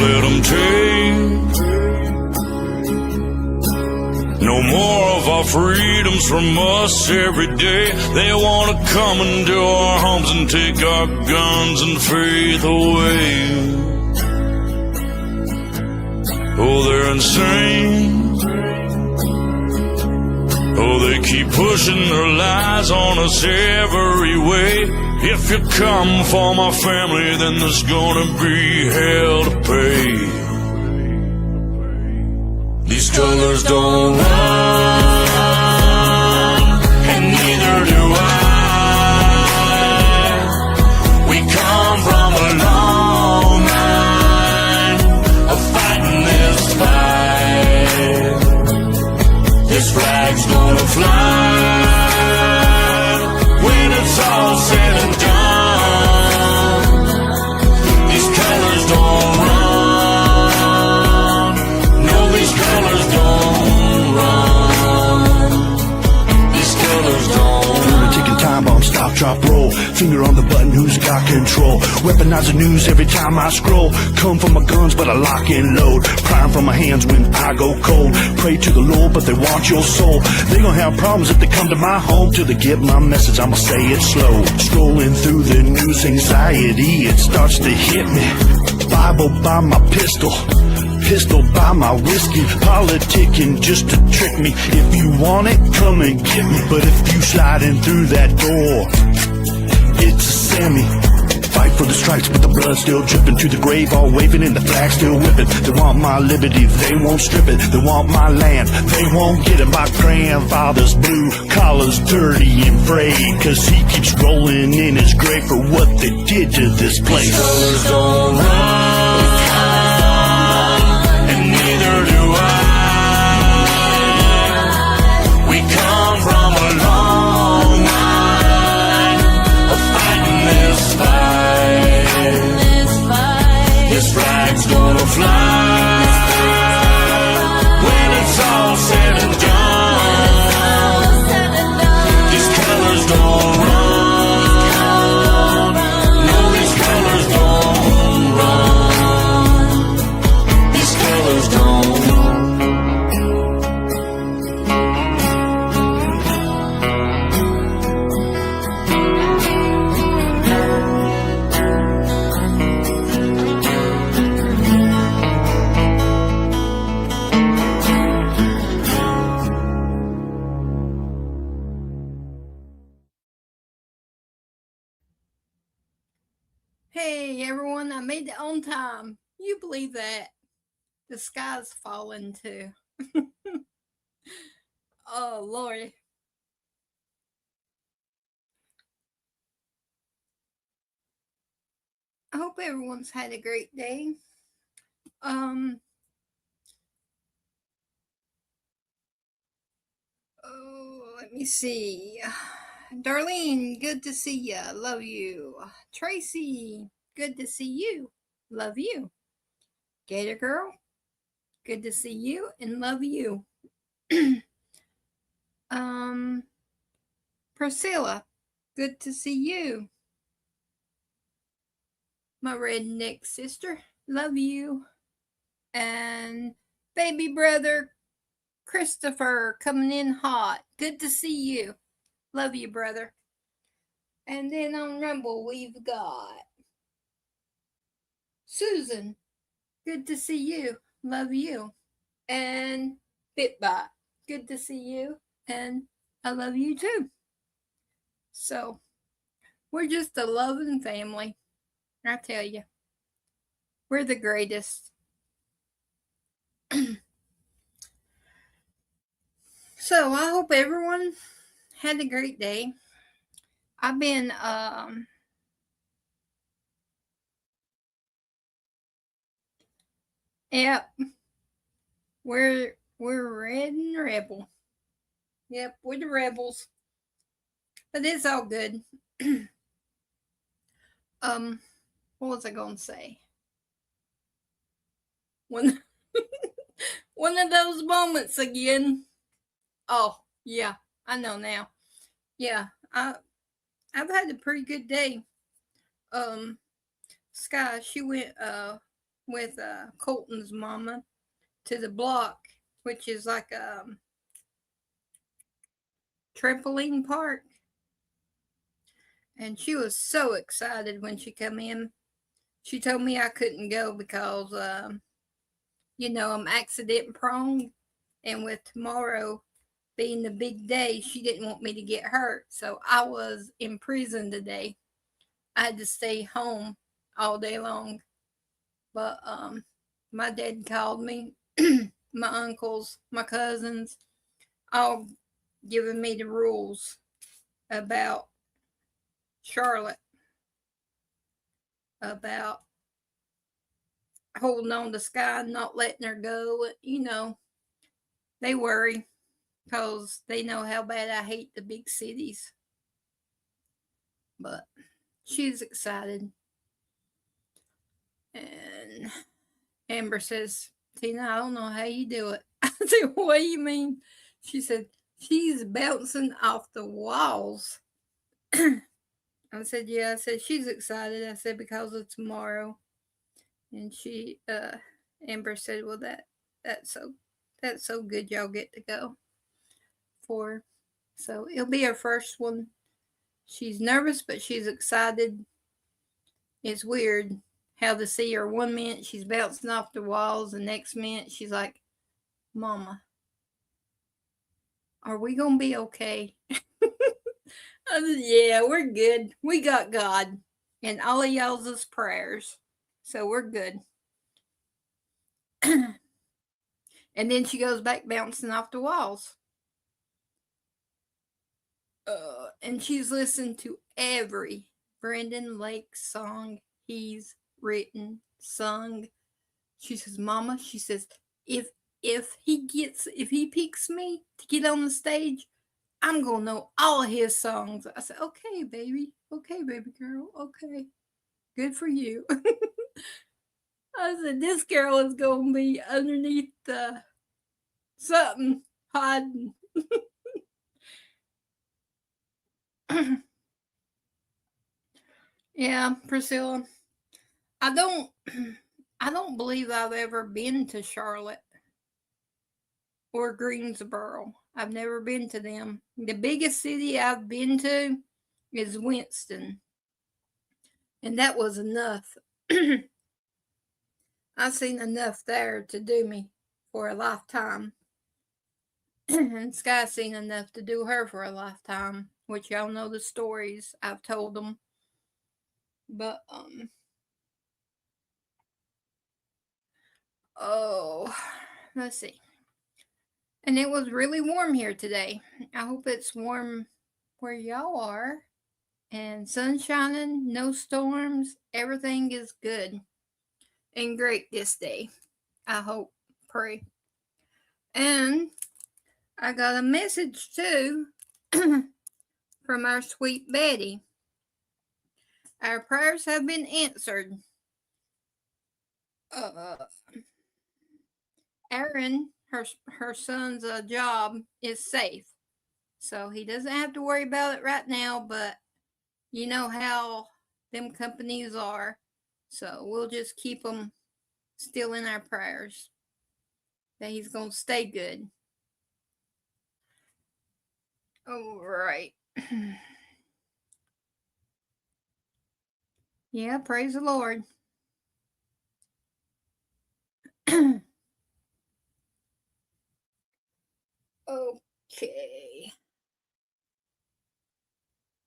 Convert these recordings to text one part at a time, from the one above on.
let them take no more of our freedoms from us every day. They want to come into our homes and take our guns and faith away. Oh, they're insane. Oh, they keep pushing their lies on us every way. If you come for my family, then there's gonna be hell to pay. These colors don't run, and neither do I. We come from a long line of fighting this fight. This flag's gonna fly when it's all said and done. These colors don't run. No, these colors don't run. These colors don't run. Ticking time bomb, stop, drop, roll. Finger on the button, who's got control? Weaponize the news every time I scroll. Come from my guns, but I lock and load. Prime from my hands when I go cold. Pray to the Lord, but they want your soul. They gonna have problems if they come to my home. Till they get my message, I'ma say it slow. Strolling through the news, anxiety, it starts to hit me. Bible by my pistol, pistol by my whiskey. Politicking just to trick me. If you want it, come and get me. But if you sliding through that door, it's a Sammy. Fight for the stripes, but the blood still dripping. To the grave, all waving and the flag still whipping. They want my liberty, they won't strip it. They want my land, they won't get it. My grandfather's blue collar's dirty and frayed, cause he keeps rolling in his grave for what they did to this place. These colors don't run, and neither do I. We come from a long line of fighting this fight. This flag's gonna fly when it's all said and done. These colors don't run. No, these colors don't run. These colors don't. Hey everyone, I made it on time. You believe that? The sky's falling too. Oh Lord. I hope everyone's had a great day. Let me see. Darlene, good to see ya. Love you. Tracy, good to see you. Love you. Gator Girl, good to see you and love you. Priscilla, good to see you. My redneck sister, love you. And baby brother Christopher coming in hot. Good to see you. Love you, brother. And then on Rumble, we've got Susan. Good to see you. Love you. And Bitbot. Good to see you. And I love you too. So, we're just a loving family. I tell you. We're the greatest. So, I hope everyone had a great day. I've been yep. We're red and rebel. Yep, we're the rebels. But it's all good. What was I gonna say? One of those moments again. Oh, yeah, I know now. Yeah, I've had a pretty good day. Sky, she went with Colton's mama to the block, which is like a trampoline park. And she was so excited when she come in. She told me I couldn't go because, I'm accident prone. And with tomorrow being the big day, she didn't want me to get hurt. So I was in prison today. I had to stay home all day long. But my dad called me, my uncles, my cousins, all giving me the rules about Charlotte, about holding on to Sky and not letting her go. They worry because they know how bad I hate the big cities. But she's excited. And Amber says, Tina, I don't know how you do it. I said, what do you mean? She said, she's bouncing off the walls. I said, yeah. I said, she's excited. I said, because of tomorrow. And Amber said, well, that's so good y'all get to go for. So it'll be her first one. She's nervous, but she's excited. It's weird how to see her 1 minute she's bouncing off the walls, the next minute she's like, Mama, are we gonna be okay? I said, yeah, we're good. We got God and all of y'all's prayers. So we're good. And then she goes back bouncing off the walls. And she's listened to every Brendan Lake song he's written, sung. She says, Mama, she says, if he picks me to get on the stage, I'm gonna know all of his songs. I said, okay, baby girl, okay, good for you. I said, this girl is gonna be underneath something hiding. Yeah, Priscilla, I don't believe I've ever been to Charlotte or Greensboro. I've never been to them. The biggest city I've been to is Winston. And that was enough. I've seen enough there to do me for a lifetime. And Sky's seen enough to do her for a lifetime, which y'all know the stories. I've told them. But, let's see. And it was really warm here today. I hope it's warm where y'all are. And sun shining, no storms. Everything is good and great this day. I hope, pray. And I got a message too from our sweet Betty. Our prayers have been answered. Aaron, her son's job is safe. So he doesn't have to worry about it right now, but you know how them companies are. So we'll just keep him still in our prayers that he's going to stay good. All right. Yeah, praise the Lord. Okay.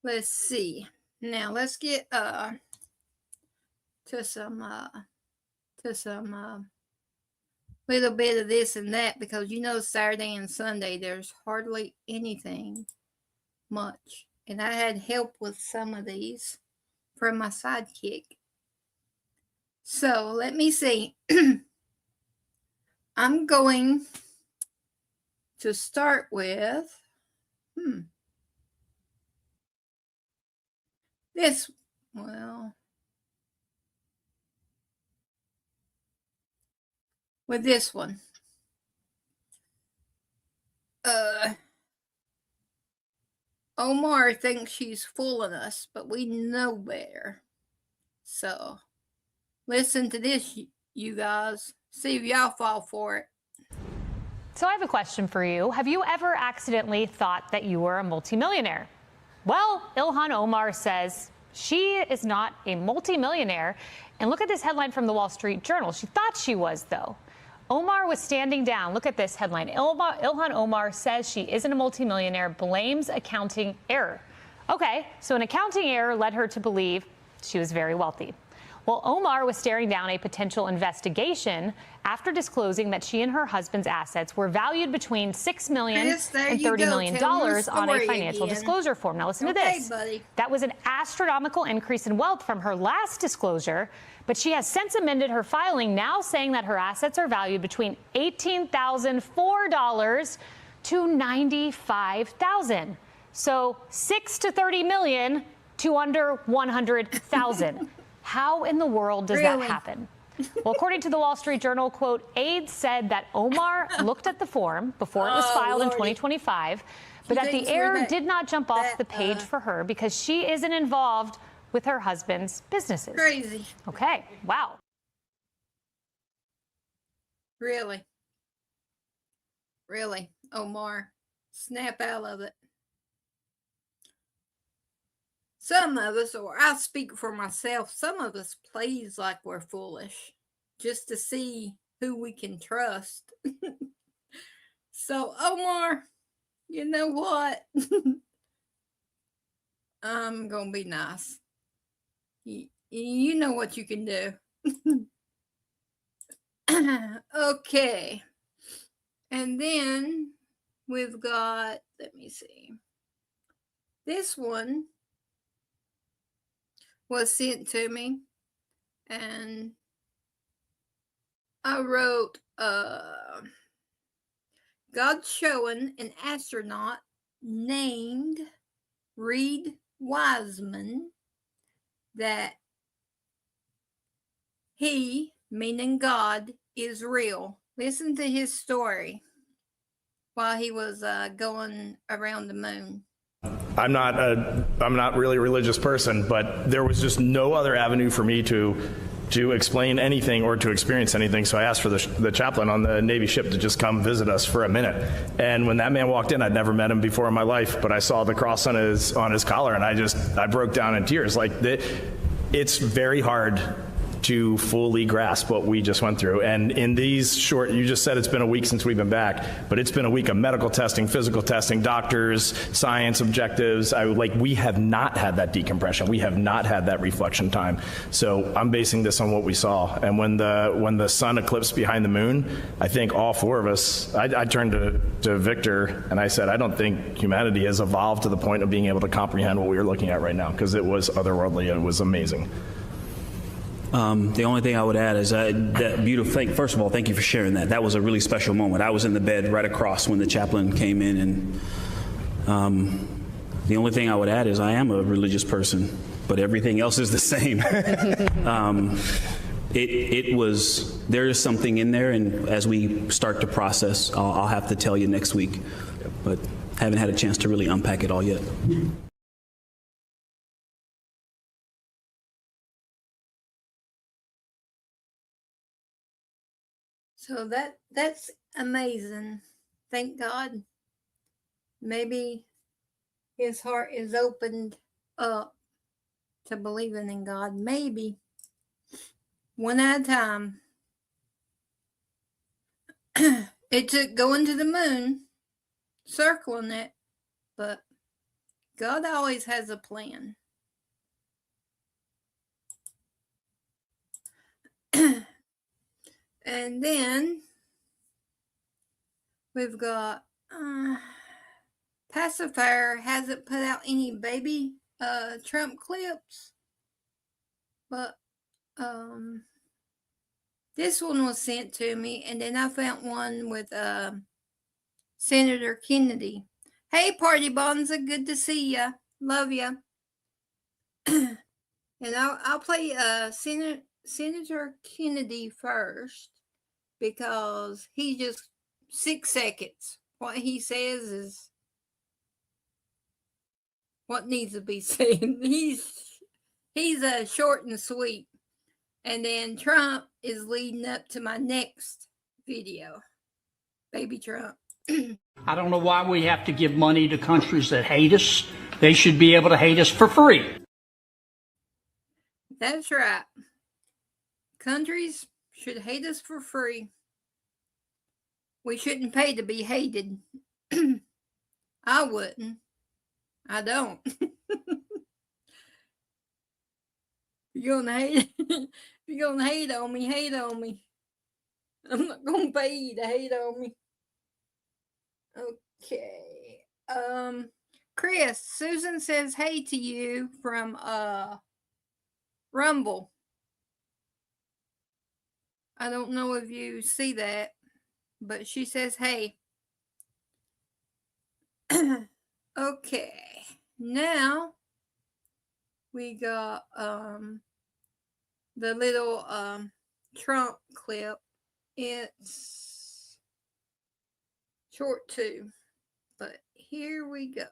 Let's see. Now let's get to some little bit of this and that, because Saturday and Sunday there's hardly anything much. And I had help with some of these from my sidekick. So let me see. I'm going to start with this. Well, with this one. Omar thinks she's fooling us, but we know better. So listen to this, you guys. See if y'all fall for it. So I have a question for you. Have you ever accidentally thought that you were a multimillionaire? Well, Ilhan Omar says she is not a multimillionaire. And look at this headline from the Wall Street Journal. She thought she was, though. Omar was standing down. Look at this headline. Ilhan Omar says she isn't a multimillionaire, blames accounting error. Okay, so an accounting error led her to believe she was very wealthy. Well, Omar was staring down a potential investigation after disclosing that she and her husband's assets were valued between $6 million and $30 million on a financial disclosure form. Now listen to this. Buddy. That was an astronomical increase in wealth from her last disclosure, but she has since amended her filing, now saying that her assets are valued between $18,004 to $95,000. So 6 to 30 million to under 100,000. How in the world does that happen? Well, according to the Wall Street Journal, quote, aides said that Omar looked at the form before it was filed in 2025, but that the error did not jump off the page for her because she isn't involved with her husband's businesses. Crazy. Okay, wow. Really? Really, Omar, snap out of it. Some of us, or I speak for myself, some of us plays like we're foolish just to see who we can trust. So, Omar, you know what? I'm going to be nice. You know what you can do. Okay. And then we've got, let me see. This one was sent to me, and I wrote, God showing an astronaut named Reed Wiseman that he, meaning God, is real. Listen to his story while he was going around the moon. I'm not really a religious person, but there was just no other avenue for me to explain anything or to experience anything. So I asked for the chaplain on the Navy ship to just come visit us for a minute. And when that man walked in, I'd never met him before in my life, but I saw the cross on his collar, and I broke down in tears. It's very hard to fully grasp what we just went through. And in these short, you just said it's been a week since we've been back, but it's been a week of medical testing, physical testing, doctors, science objectives. We have not had that decompression. We have not had that reflection time. So I'm basing this on what we saw. And when the sun eclipsed behind the moon, I think all four of us, I turned to Victor and I said, I don't think humanity has evolved to the point of being able to comprehend what we were looking at right now, because it was otherworldly and it was amazing. The only thing I would add is that beautiful thing. First of all, thank you for sharing that. That was a really special moment. I was in the bed right across when the chaplain came in, and the only thing I would add is I am a religious person, but everything else is the same. There is something in there, and as we start to process, I'll have to tell you next week, but haven't had a chance to really unpack it all yet. So that's amazing. Thank God. Maybe his heart is opened up to believing in God. Maybe. One at a time. It took going to the moon, circling it, but God always has a plan. And then we've got Pacifier hasn't put out any baby Trump clips, but this one was sent to me, and then I found one with Senator Kennedy. Hey, Party Bonza, good to see ya. Love ya. And I'll play Senator Kennedy first, because he just 6 seconds. What he says is what needs to be said. He's short and sweet. And then Trump is leading up to my next video. Baby Trump. I don't know why we have to give money to countries that hate us. They should be able to hate us for free. That's right. Countries should hate us for free. We shouldn't pay to be hated. I wouldn't. I don't. You're gonna hate. If you're gonna hate on me, hate on me. I'm not gonna pay you to hate on me. Okay. Chris, Susan says hey to you from Rumble. I don't know if you see that, but she says hey. Okay. Now we got the little Trump clip. It's short too, but here we go.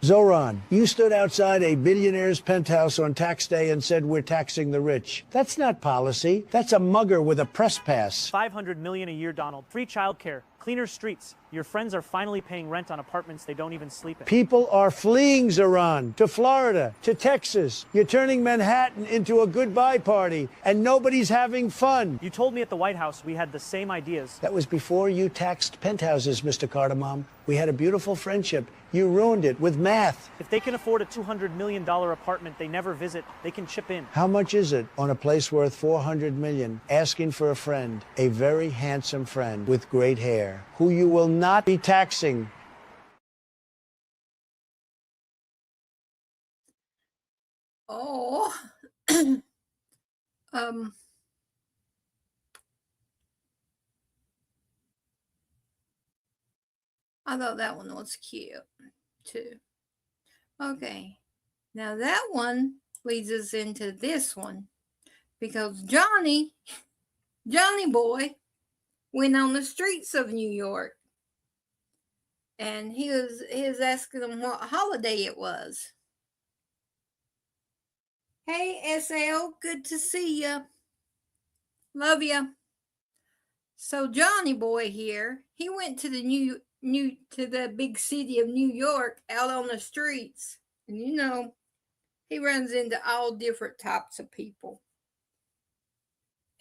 Zoran, you stood outside a billionaire's penthouse on tax day and said we're taxing the rich. That's not policy. That's a mugger with a press pass. $500 million a year, Donald. Free childcare, cleaner streets. Your friends are finally paying rent on apartments they don't even sleep in. People are fleeing Zoran to Florida, to Texas. You're turning Manhattan into a goodbye party, and nobody's having fun. You told me at the White House we had the same ideas. That was before you taxed penthouses, Mr. Cardamom. We had a beautiful friendship. You ruined it with math. If they can afford a $200 million apartment they never visit, they can chip in. How much is it on a place worth $400 million? Asking for a friend, a very handsome friend with great hair, who you will not be taxing. Oh. I thought that one was cute too. Okay, now that one leads us into this one because Johnny boy went on the streets of New York and he was asking them what holiday it was. Hey SL, good to see you. Love you. So Johnny boy here, he went to the to the big city of New York, out on the streets, and you know he runs into all different types of people.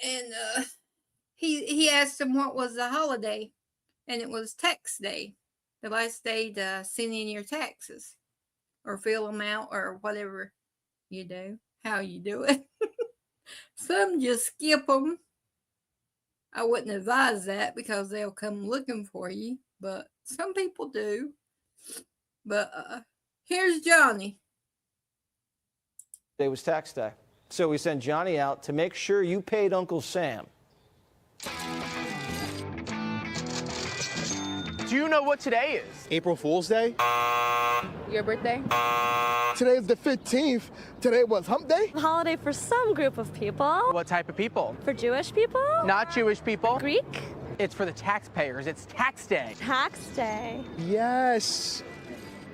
And he asked them what was the holiday, and it was tax day, the last day to send in your taxes or fill them out or whatever you do, how you do it. Some just skip them. I wouldn't advise that because they'll come looking for you, but some people do. But here's Johnny. Today was tax day. So we sent Johnny out to make sure you paid Uncle Sam. Do you know what today is? April Fool's Day? Your birthday? Today is the 15th. Today was Hump Day? Holiday for some group of people. What type of people? For Jewish people? Not Jewish people. Greek? It's for the taxpayers. It's tax day. Tax day. Yes.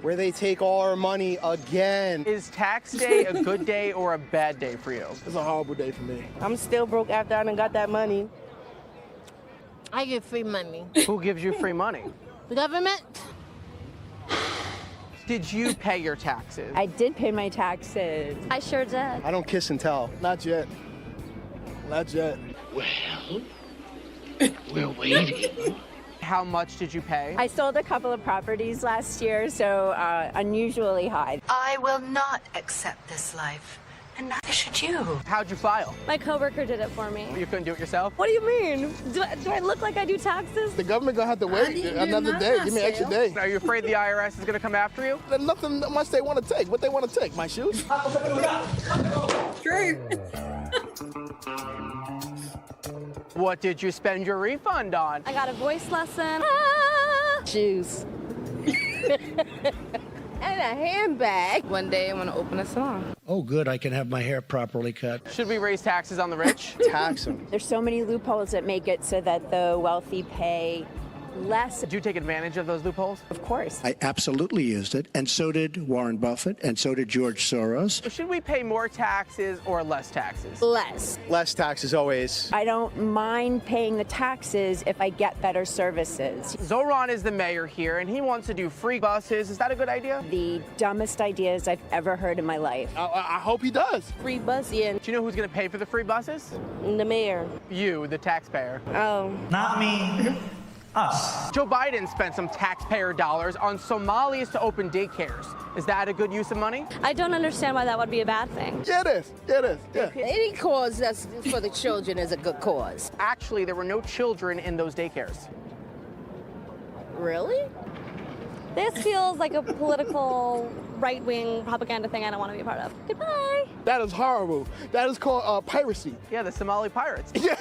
Where they take all our money again. Is tax day a good day or a bad day for you? It's a horrible day for me. I'm still broke after I done got that money. I get free money. Who gives you free money? The government? Did you pay your taxes? I did pay my taxes. I sure did. I don't kiss and tell. Not yet. Not yet. Well, we're waiting. How much did you pay? I sold a couple of properties last year, so unusually high. I will not accept this life, and neither should you. How'd you file? My coworker did it for me. You couldn't do it yourself? What do you mean? Do I look like I do taxes? The government gonna have to wait another day. Give me an extra day. Are you afraid the IRS is gonna come after you? There's nothing much they want to take. What they want to take? My shoes? True. What did you spend your refund on? I got a voice lesson. Shoes. And a handbag. One day I'm gonna open a salon. Oh, good. I can have my hair properly cut. Should we raise taxes on the rich? Tax them. There's so many loopholes that make it so that the wealthy pay less. Did you take advantage of those loopholes? Of course. I absolutely used it, and so did Warren Buffett, and so did George Soros. Should we pay more taxes or less taxes? Less. Less taxes always. I don't mind paying the taxes if I get better services. Zoran is the mayor here, and he wants to do free buses. Is that a good idea? The dumbest ideas I've ever heard in my life. I hope he does. Free bus, yeah. Do you know who's going to pay for the free buses? The mayor. You, the taxpayer. Oh. Not me. Us. Joe Biden spent some taxpayer dollars on Somalis to open daycares. Is that a good use of money? I don't understand why that would be a bad thing. Yeah, it is. Yeah, it is. Yeah. Any cause that's for the children is a good cause. Actually, there were no children in those daycares. Really? This feels like a political right-wing propaganda thing I don't want to be a part of. Goodbye. That is horrible. That is called piracy. Yeah, the Somali pirates. Yeah,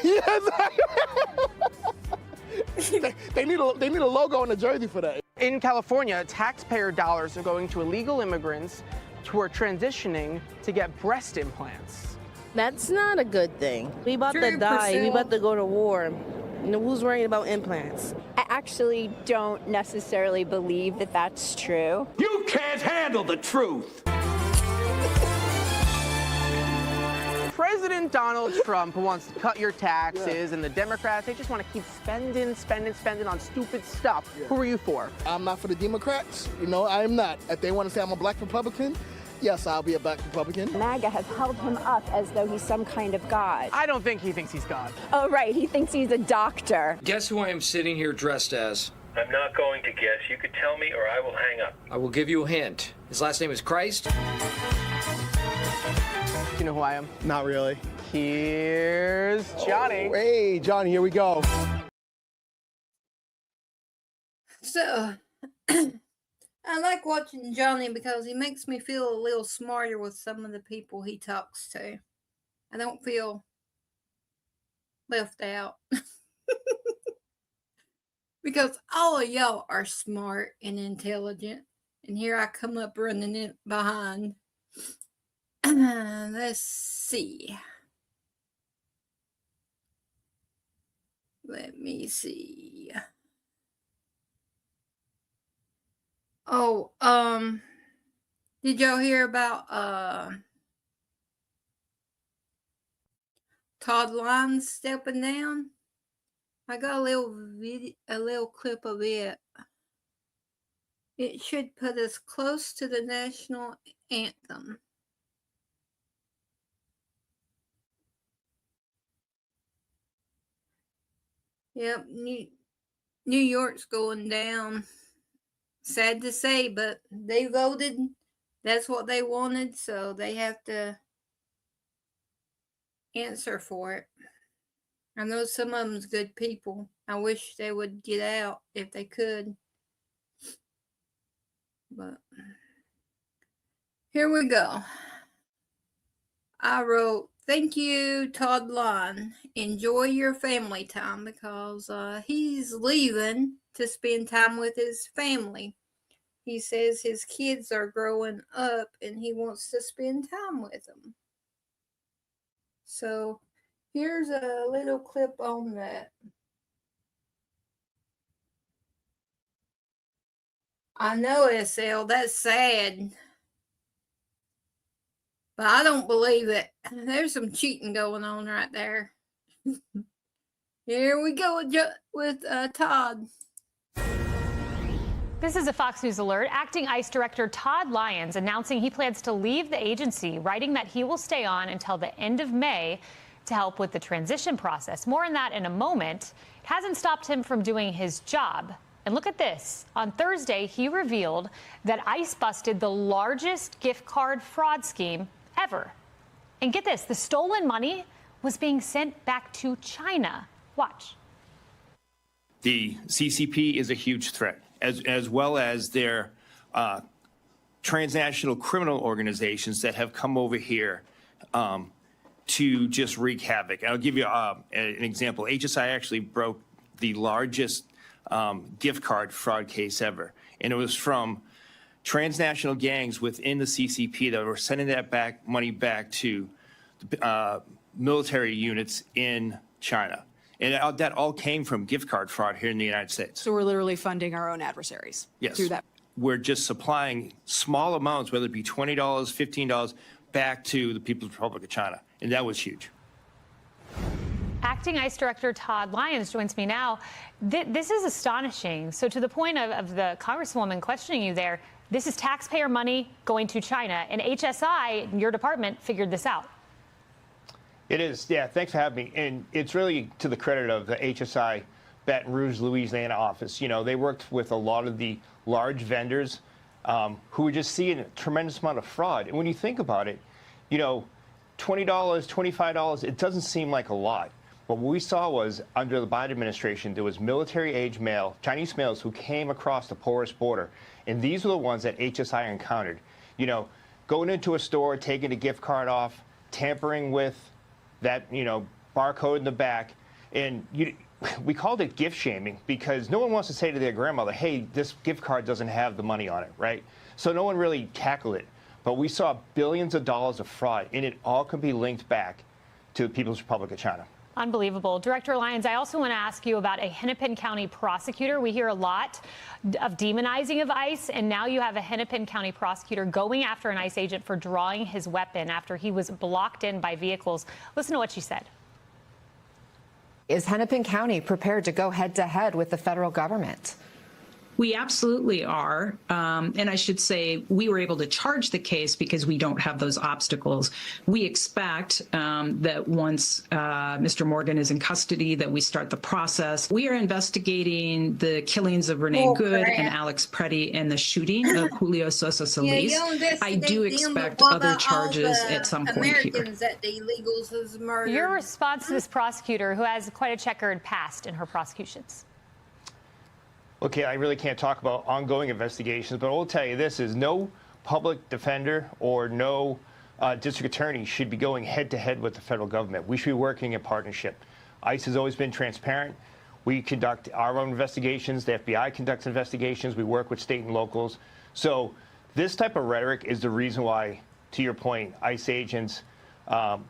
they need a logo on the jersey for that. In California, taxpayer dollars are going to illegal immigrants who are transitioning to get breast implants. That's not a good thing. We about to die. We about to go to war. You know, who's worrying about implants? I actually don't necessarily believe that that's true. You can't handle the truth. President Donald Trump wants to cut your taxes, and the Democrats, they just want to keep spending on stupid stuff. Who are you for? I'm not for the Democrats. You know, I am not. If they want to say I'm a black Republican, yes, I'll be a black Republican. MAGA has held him up as though he's some kind of god. I don't think he thinks he's God. Oh, right. He thinks he's a doctor. Guess who I am sitting here dressed as? I'm not going to guess. You could tell me or I will hang up. I will give you a hint. His last name is Christ. Do you know who I am? Not really. Here's Johnny. Oh, hey, Johnny, here we go. So, I like watching Johnny because he makes me feel a little smarter with some of the people he talks to. I don't feel left out. Because all of y'all are smart and intelligent. And here I come up running it behind. Let's see. Let me see. Oh, did y'all hear about Todd Lyons stepping down? I got a little clip of it. It should put us close to the national anthem. Yep, New York's going down. Sad to say, but they voted. That's what they wanted, so they have to answer for it. I know some of them's good people. I wish they would get out if they could. But here we go. I wrote, "Thank you, Todd Lyon. Enjoy your family time," because he's leaving to spend time with his family. He says his kids are growing up and he wants to spend time with them. So here's a little clip on that. I know, SL, that's sad. But I don't believe it. There's some cheating going on right there. Here we go with Todd. This is a Fox News alert. Acting ICE Director Todd Lyons announcing he plans to leave the agency, writing that he will stay on until the end of May to help with the transition process. More on that in a moment. It hasn't stopped him from doing his job. And look at this. On Thursday, he revealed that ICE busted the largest gift card fraud scheme ever. And get this, the stolen money was being sent back to China. Watch. The CCP is a huge threat, as well as their transnational criminal organizations that have come over here to just wreak havoc. I'll give you an example. HSI actually broke the largest gift card fraud case ever. And it was from transnational gangs within the CCP that were sending that money back to military units in China. And that all came from gift card fraud here in the United States. So we're literally funding our own adversaries. Yes. Through that. We're just supplying small amounts, whether it be $20, $15, back to the People's Republic of China. And that was huge. Acting ICE Director Todd Lyons joins me now. This is astonishing. So to the point of the Congresswoman questioning you there, this is taxpayer money going to China, and HSI, your department, figured this out. It is, yeah, thanks for having me. And it's really to the credit of the HSI Baton Rouge, Louisiana office. You know, they worked with a lot of the large vendors who were just seeing a tremendous amount of fraud. And when you think about it, you know, $20, $25, it doesn't seem like a lot. But what we saw was, under the Biden administration, there was military-age male, Chinese males, who came across the porous border. And these were the ones that HSI encountered. You know, going into a store, taking a gift card off, tampering with that, you know, barcode in the back. And we called it gift shaming because no one wants to say to their grandmother, hey, this gift card doesn't have the money on it, right? So no one really tackled it. But we saw billions of dollars of fraud, and it all can be linked back to the People's Republic of China. Unbelievable. Director Lyons, I also want to ask you about a Hennepin County prosecutor. We hear a lot of demonizing of ICE, and now you have a Hennepin County prosecutor going after an ICE agent for drawing his weapon after he was blocked in by vehicles. Listen to what she said. Is Hennepin County prepared to go head-to-head with the federal government? We absolutely are. And I should say we were able to charge the case because we don't have those obstacles. We expect that once Mr. Morgan is in custody, that we start the process. We are investigating the killings of Renee Good and Alex Preddy and the shooting of Julio Sosa Solis. I do expect other charges at some point here. That the illegals has murdered. Your response to this prosecutor who has quite a checkered past in her prosecutions? Okay, I really can't talk about ongoing investigations, but I will tell you this is no public defender or no district attorney should be going head-to-head with the federal government. We should be working in partnership. ICE has always been transparent. We conduct our own investigations. The FBI conducts investigations. We work with state and locals. So this type of rhetoric is the reason why, to your point, ICE agents,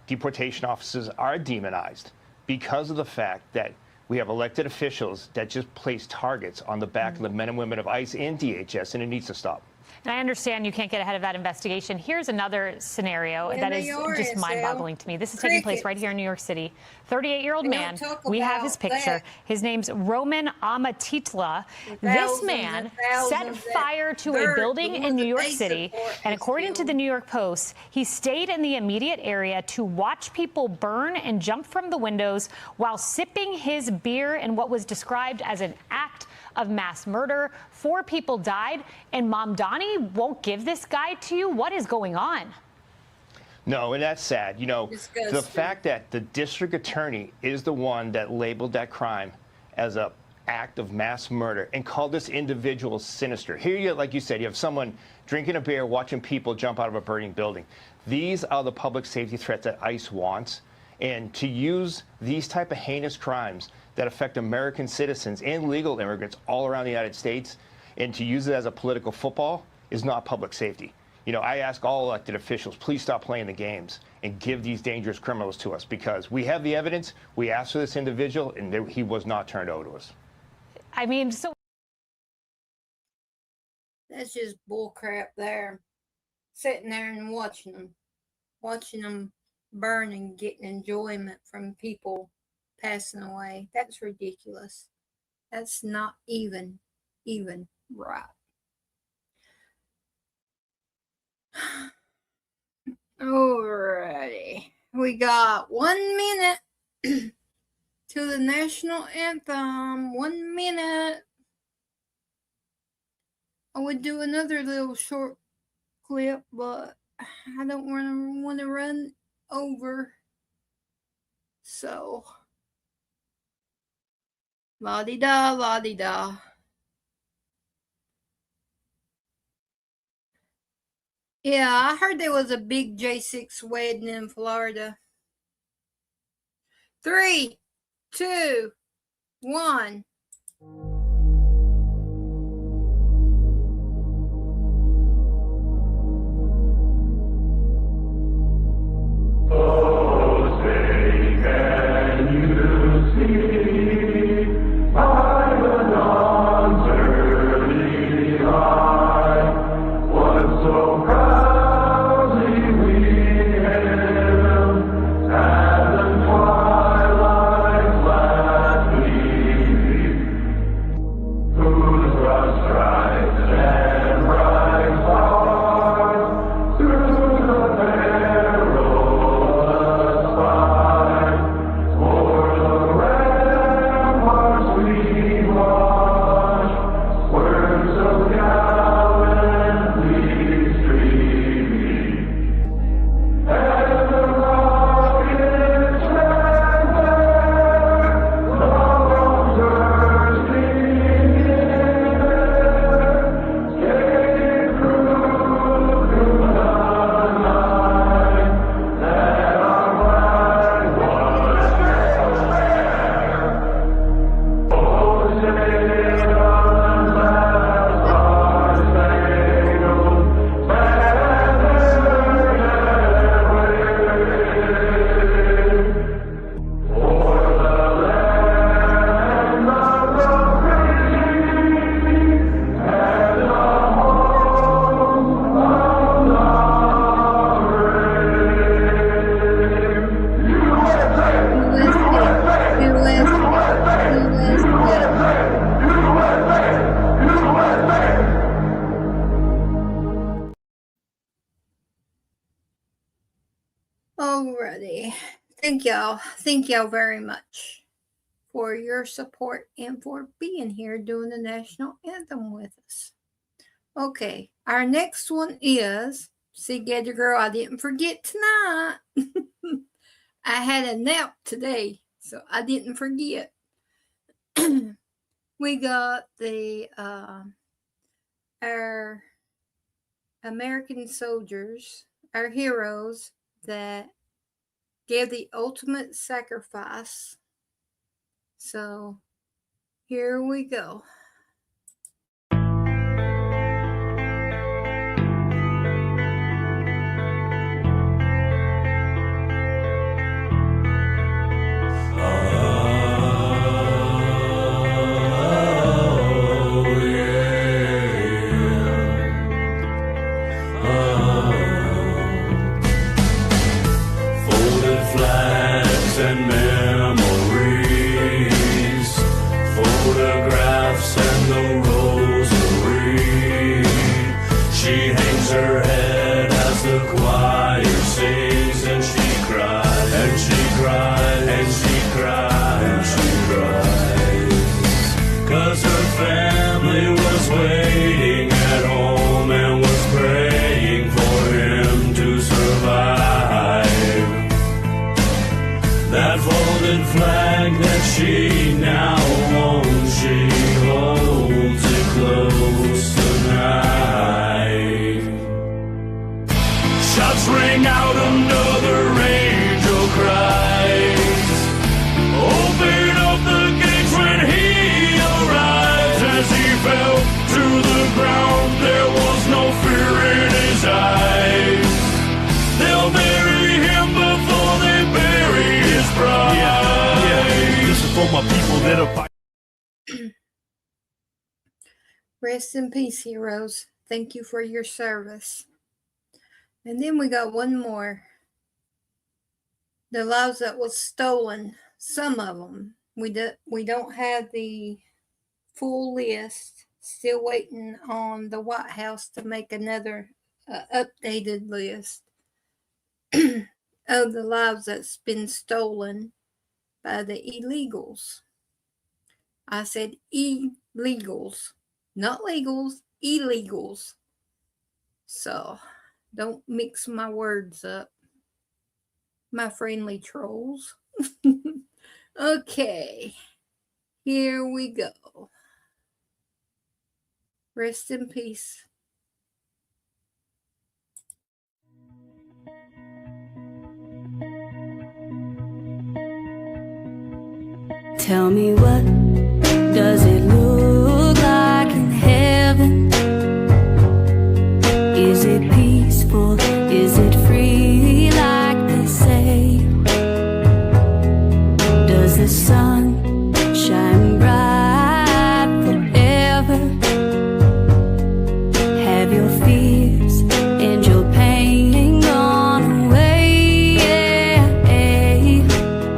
deportation officers are demonized because of the fact that we have elected officials that just place targets on the back of the men and women of ICE and DHS, and it needs to stop. And I understand you can't get ahead of that investigation. Here's another scenario that is just mind-boggling to me. This is taking place right here in New York City. 38-year-old man. We have his picture. His name's Roman Amatitla. This man set fire to a building in New York City, and according to the New York Post, he stayed in the immediate area to watch people burn and jump from the windows while sipping his beer in what was described as an act of mass murder. 4 people died, and Mamdani won't give this guy to you? What is going on? No, and that's sad. You know, the fact that the district attorney is the one that labeled that crime as an act of mass murder and called this individual sinister. Here, you, like you said, you have someone drinking a beer, watching people jump out of a burning building. These are the public safety threats that ICE wants. And to use these type of heinous crimes that affect American citizens and legal immigrants all around the United States, and to use it as a political football is not public safety. You know, I ask all elected officials, please stop playing the games and give these dangerous criminals to us, because we have the evidence. We asked for this individual, and he was not turned over to us. I mean, so that's just bull crap there. Sitting there and watching them burn and getting enjoyment from people passing away. That's ridiculous. That's not even right. Alrighty. We got 1 minute to the national anthem. 1 minute. I would do another little short clip, but I don't want to run over. So, la-di-da, la-di-da. Yeah, I heard there was a big J6 wedding in Florida. 3, 2, 1. Oh, say, can you see Thank y'all. Thank y'all very much for your support and for being here doing the national anthem with us. Okay, our next one is, see, Gadget Girl, I didn't forget tonight. I had a nap today, so I didn't forget. We got the our American soldiers, our heroes that gave the ultimate sacrifice. So here we go. And memories, photographs and the rosary. She hangs her head as the choir sings, and she cries, and she cries, and she cries, and she cries. 'Cause her family was waiting at home and was praying for him to survive. That folded flag that she now owns, she holds it close tonight. Shots ring out, another angel cries. Open up the gates when he arrives. As he fell to the ground, there was no fear in his eyes. They'll bury him before they bury his bride. Yeah, this is for my people that are fighting. Rest in peace, heroes. Thank you for your service. And then we got one more. The lives that was stolen. Some of them. We don't have the full list. Still waiting on the White House to make another updated list of the lives that's been stolen by the illegals. I said illegals, not legals, illegals. So don't mix my words up, my friendly trolls. Okay, here we go. Rest in peace. Tell me, what does it look like in heaven? Is it peaceful? Is it free like they say? Does the sun shine bright forever? Have your fears and your pain gone away? Yeah,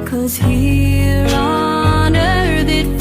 'cause here on earth it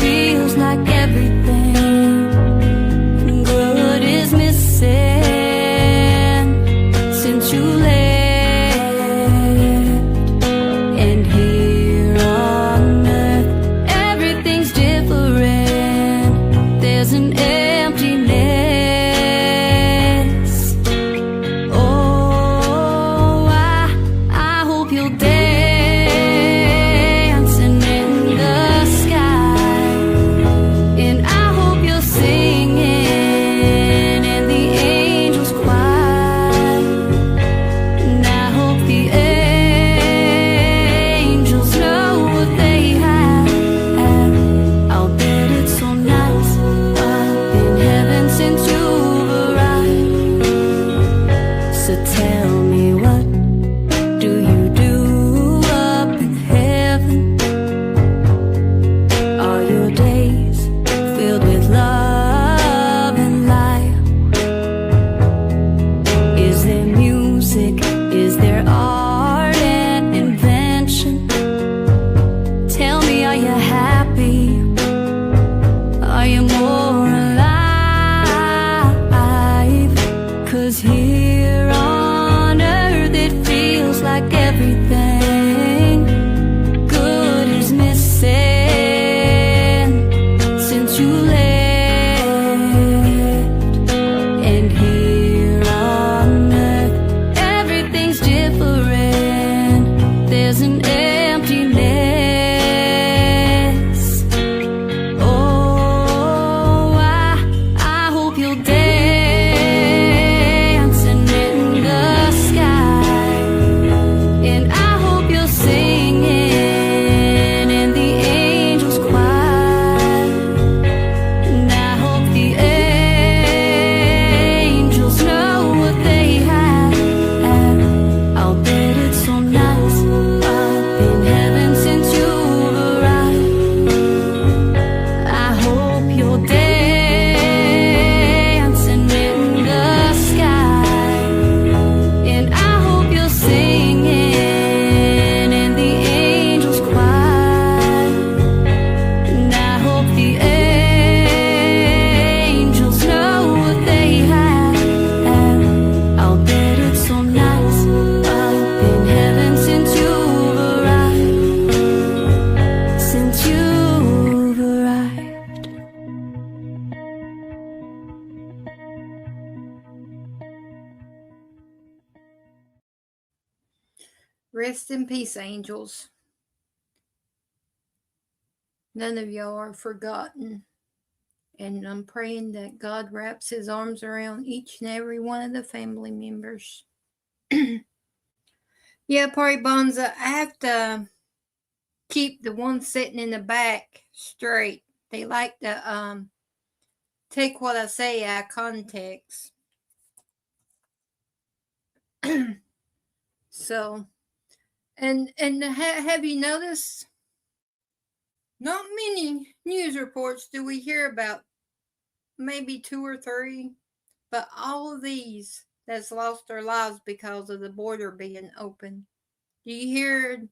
Rest in peace, angels. None of y'all are forgotten. And I'm praying that God wraps his arms around each and every one of the family members. Yeah, Party Bonza, I have to keep the ones sitting in the back straight. They like to take what I say out of context. So, and have you noticed? Not many news reports do we hear about, maybe 2 or 3, but all of these that's lost their lives because of the border being open. Do you hear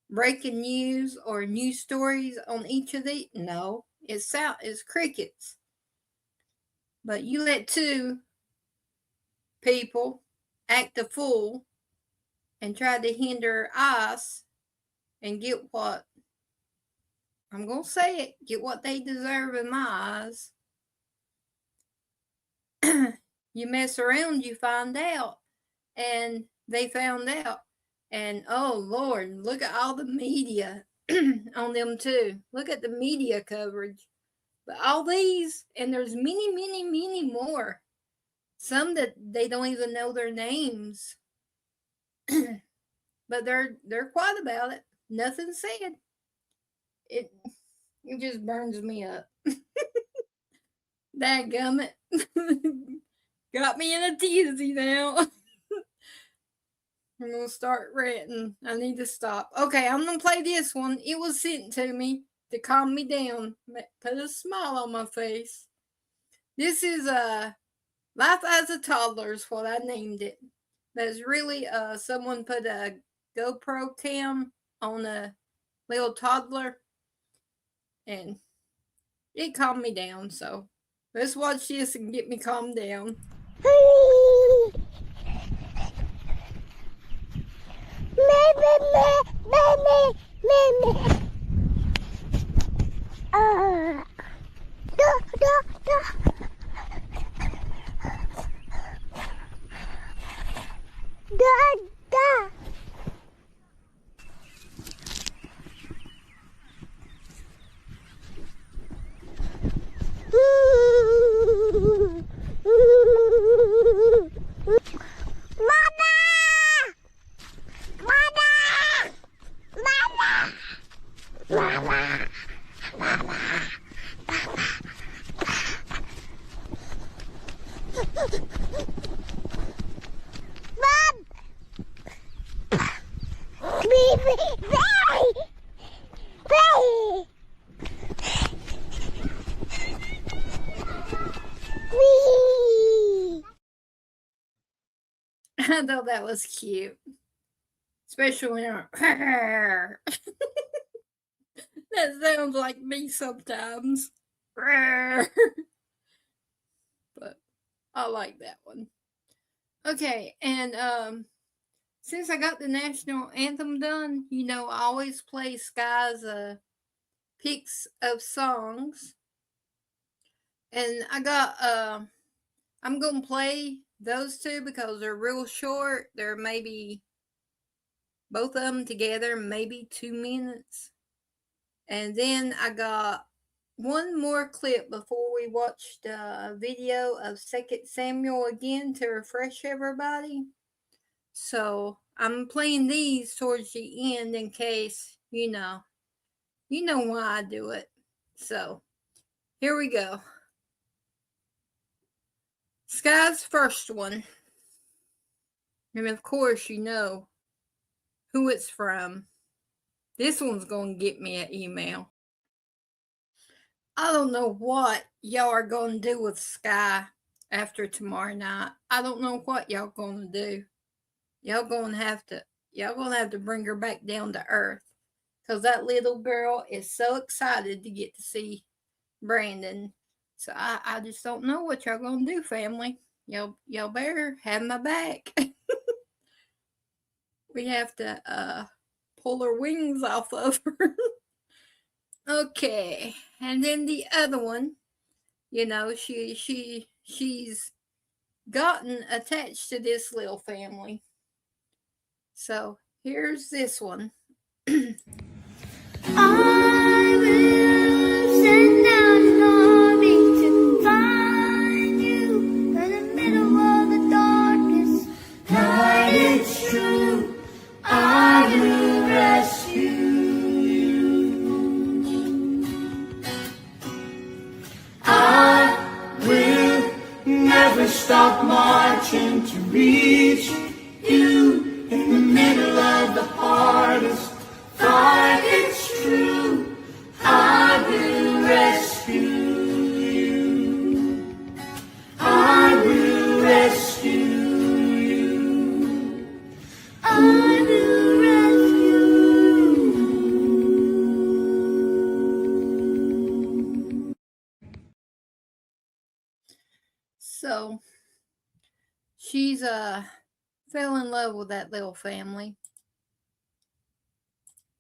breaking news or news stories on each of these? No, it's crickets. But you let 2 people act a fool and try to hinder us and get what, I'm going to say it, get what they deserve in my eyes. You mess around, you find out. And they found out. And oh Lord, look at all the media on them too. Look at the media coverage. But all these, and there's many, many, many more. Some that they don't even know their names. But they're quiet about it. Nothing said. It just burns me up. Dadgummit. Got me in a tizzy now. I'm going to start ranting. I need to stop. Okay, I'm going to play this one. It was sent to me to calm me down. Put a smile on my face. This is Life as a Toddler is what I named it. But it's really someone put a GoPro cam on a little toddler. And it calmed me down. So let's watch this and get me calmed down. I thought that was cute. Especially when that sounds like me sometimes. But I like that one. Okay, and since I got the national anthem done, you know, I always play Sky's picks of songs. And I got I'm gonna play those 2 because they're real short. They're maybe both of them together, maybe 2 minutes. And then I got one more clip before we watch the video of 2 Samuel again to refresh everybody. So I'm playing these towards the end in case, you know why I do it. So here we go. Sky's first one. And of course, you know who it's from. This one's going to get me an email. I don't know what y'all are going to do with Sky after tomorrow night. I don't know what y'all going to do. Y'all going to have to bring her back down to earth. Because that little girl is so excited to get to see Brandon. So I just don't know what y'all going to do, family. Y'all better have my back. We have to pull her wings off of her. Okay, and then the other one, you know, she's gotten attached to this little family. So here's this one. I will send out an army to find you in the middle of the darkness. Night it's true, I will rescue you. I will never stop marching to reach you in the middle of the hardest fight. It's true, I will rescue you. I will rescue you. I will rescue you. So she's fell in love with that little family.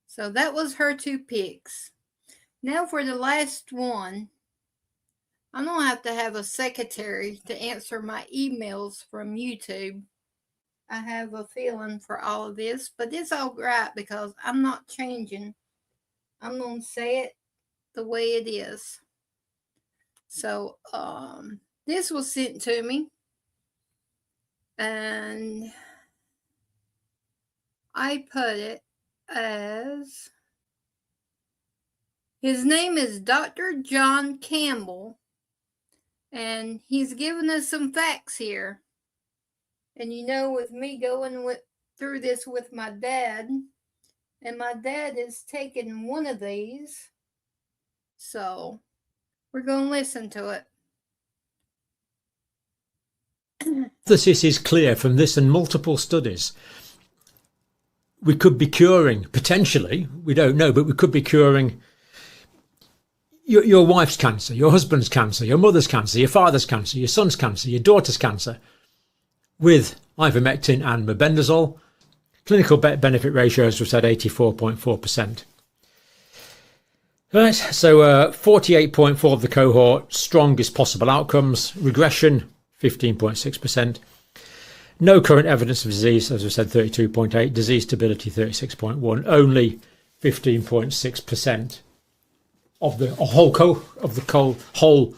So that was her 2 picks. Now for the last one, I'm going to have a secretary to answer my emails from YouTube. I have a feeling for all of this, but it's all right because I'm not changing. I'm going to say it the way it is. So this was sent to me, and I put it as, his name is Dr. John Campbell, and he's given us some facts here. And you know, with me going through this with my dad, and my dad is taking one of these, so we're going to listen to it. This is clear from this and multiple studies. We could be curing, potentially, we don't know, but we could be curing your wife's cancer, your husband's cancer, your mother's cancer, your father's cancer, your son's cancer, your daughter's cancer with ivermectin and mebendazole. Clinical benefit ratios were said 84.4%. Right, so 48.4% of the cohort, strongest possible outcomes. Regression, 15.6%. No current evidence of disease, as I said, 32.8%. Disease stability, 36.1%. Only 15.6% of the whole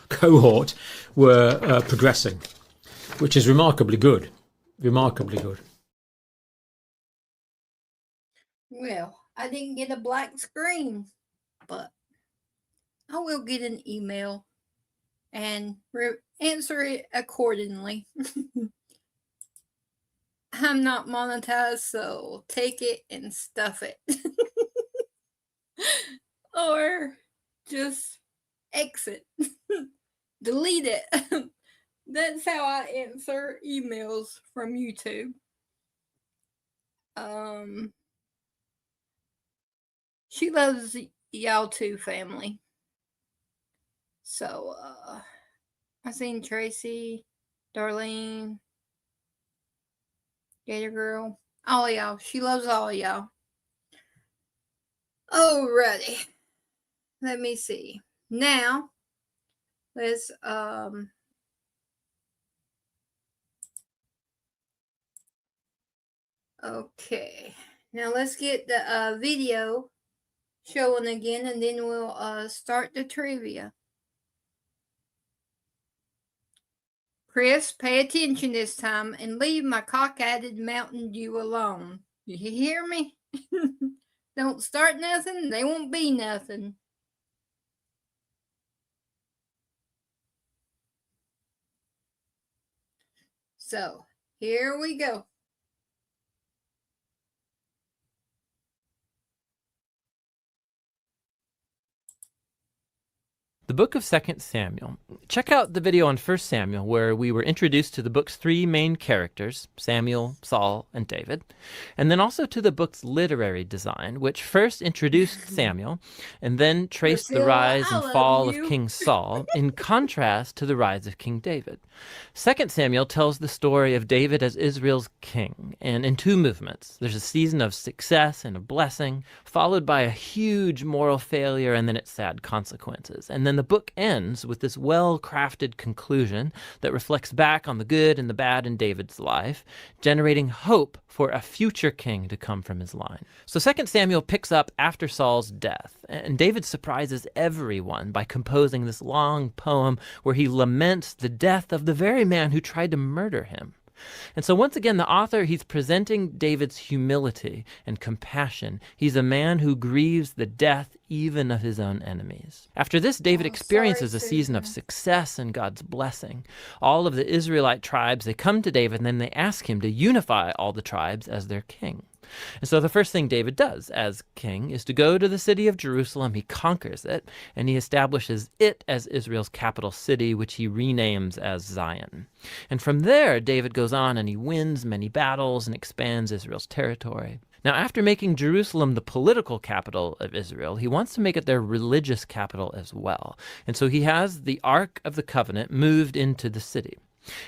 cohort were progressing, which is remarkably good. Remarkably good. Well, I didn't get a black screen, but I will get an email and answer it accordingly. I'm not monetized, so take it and stuff it. Or just exit. Delete it. That's how I answer emails from YouTube. She loves y'all too, family. So, I seen Tracy, Darlene, Gator Girl, all of y'all. She loves all of y'all. Alrighty. Let me see. Now, let's, okay. Now let's get the video showing again, and then we'll start the trivia. Chris, pay attention this time and leave my cockeyed Mountain Dew alone. You hear me? Don't start nothing, they won't be nothing. So, here we go. The book of 2 Samuel. Check out the video on 1 Samuel where we were introduced to the book's 3 main characters, Samuel, Saul, and David, and then also to the book's literary design, which first introduced Samuel and then traced the rise and fall of King Saul in contrast to the rise of King David. 2 Samuel tells the story of David as Israel's king, and in 2 movements. There's a season of success and of blessing, followed by a huge moral failure and then its sad consequences. And then the the book ends with this well-crafted conclusion that reflects back on the good and the bad in David's life, generating hope for a future king to come from his line. So 2 Samuel picks up after Saul's death, and David surprises everyone by composing this long poem where he laments the death of the very man who tried to murder him. And so once again, the author, he's presenting David's humility and compassion. He's a man who grieves the death even of his own enemies. After this, David experiences a season of success and God's blessing. All of the Israelite tribes, they come to David and then they ask him to unify all the tribes as their king. And so the first thing David does as king is to go to the city of Jerusalem. He conquers it, and he establishes it as Israel's capital city, which he renames as Zion. And from there, David goes on and he wins many battles and expands Israel's territory. Now, after making Jerusalem the political capital of Israel, he wants to make it their religious capital as well. And so he has the Ark of the Covenant moved into the city.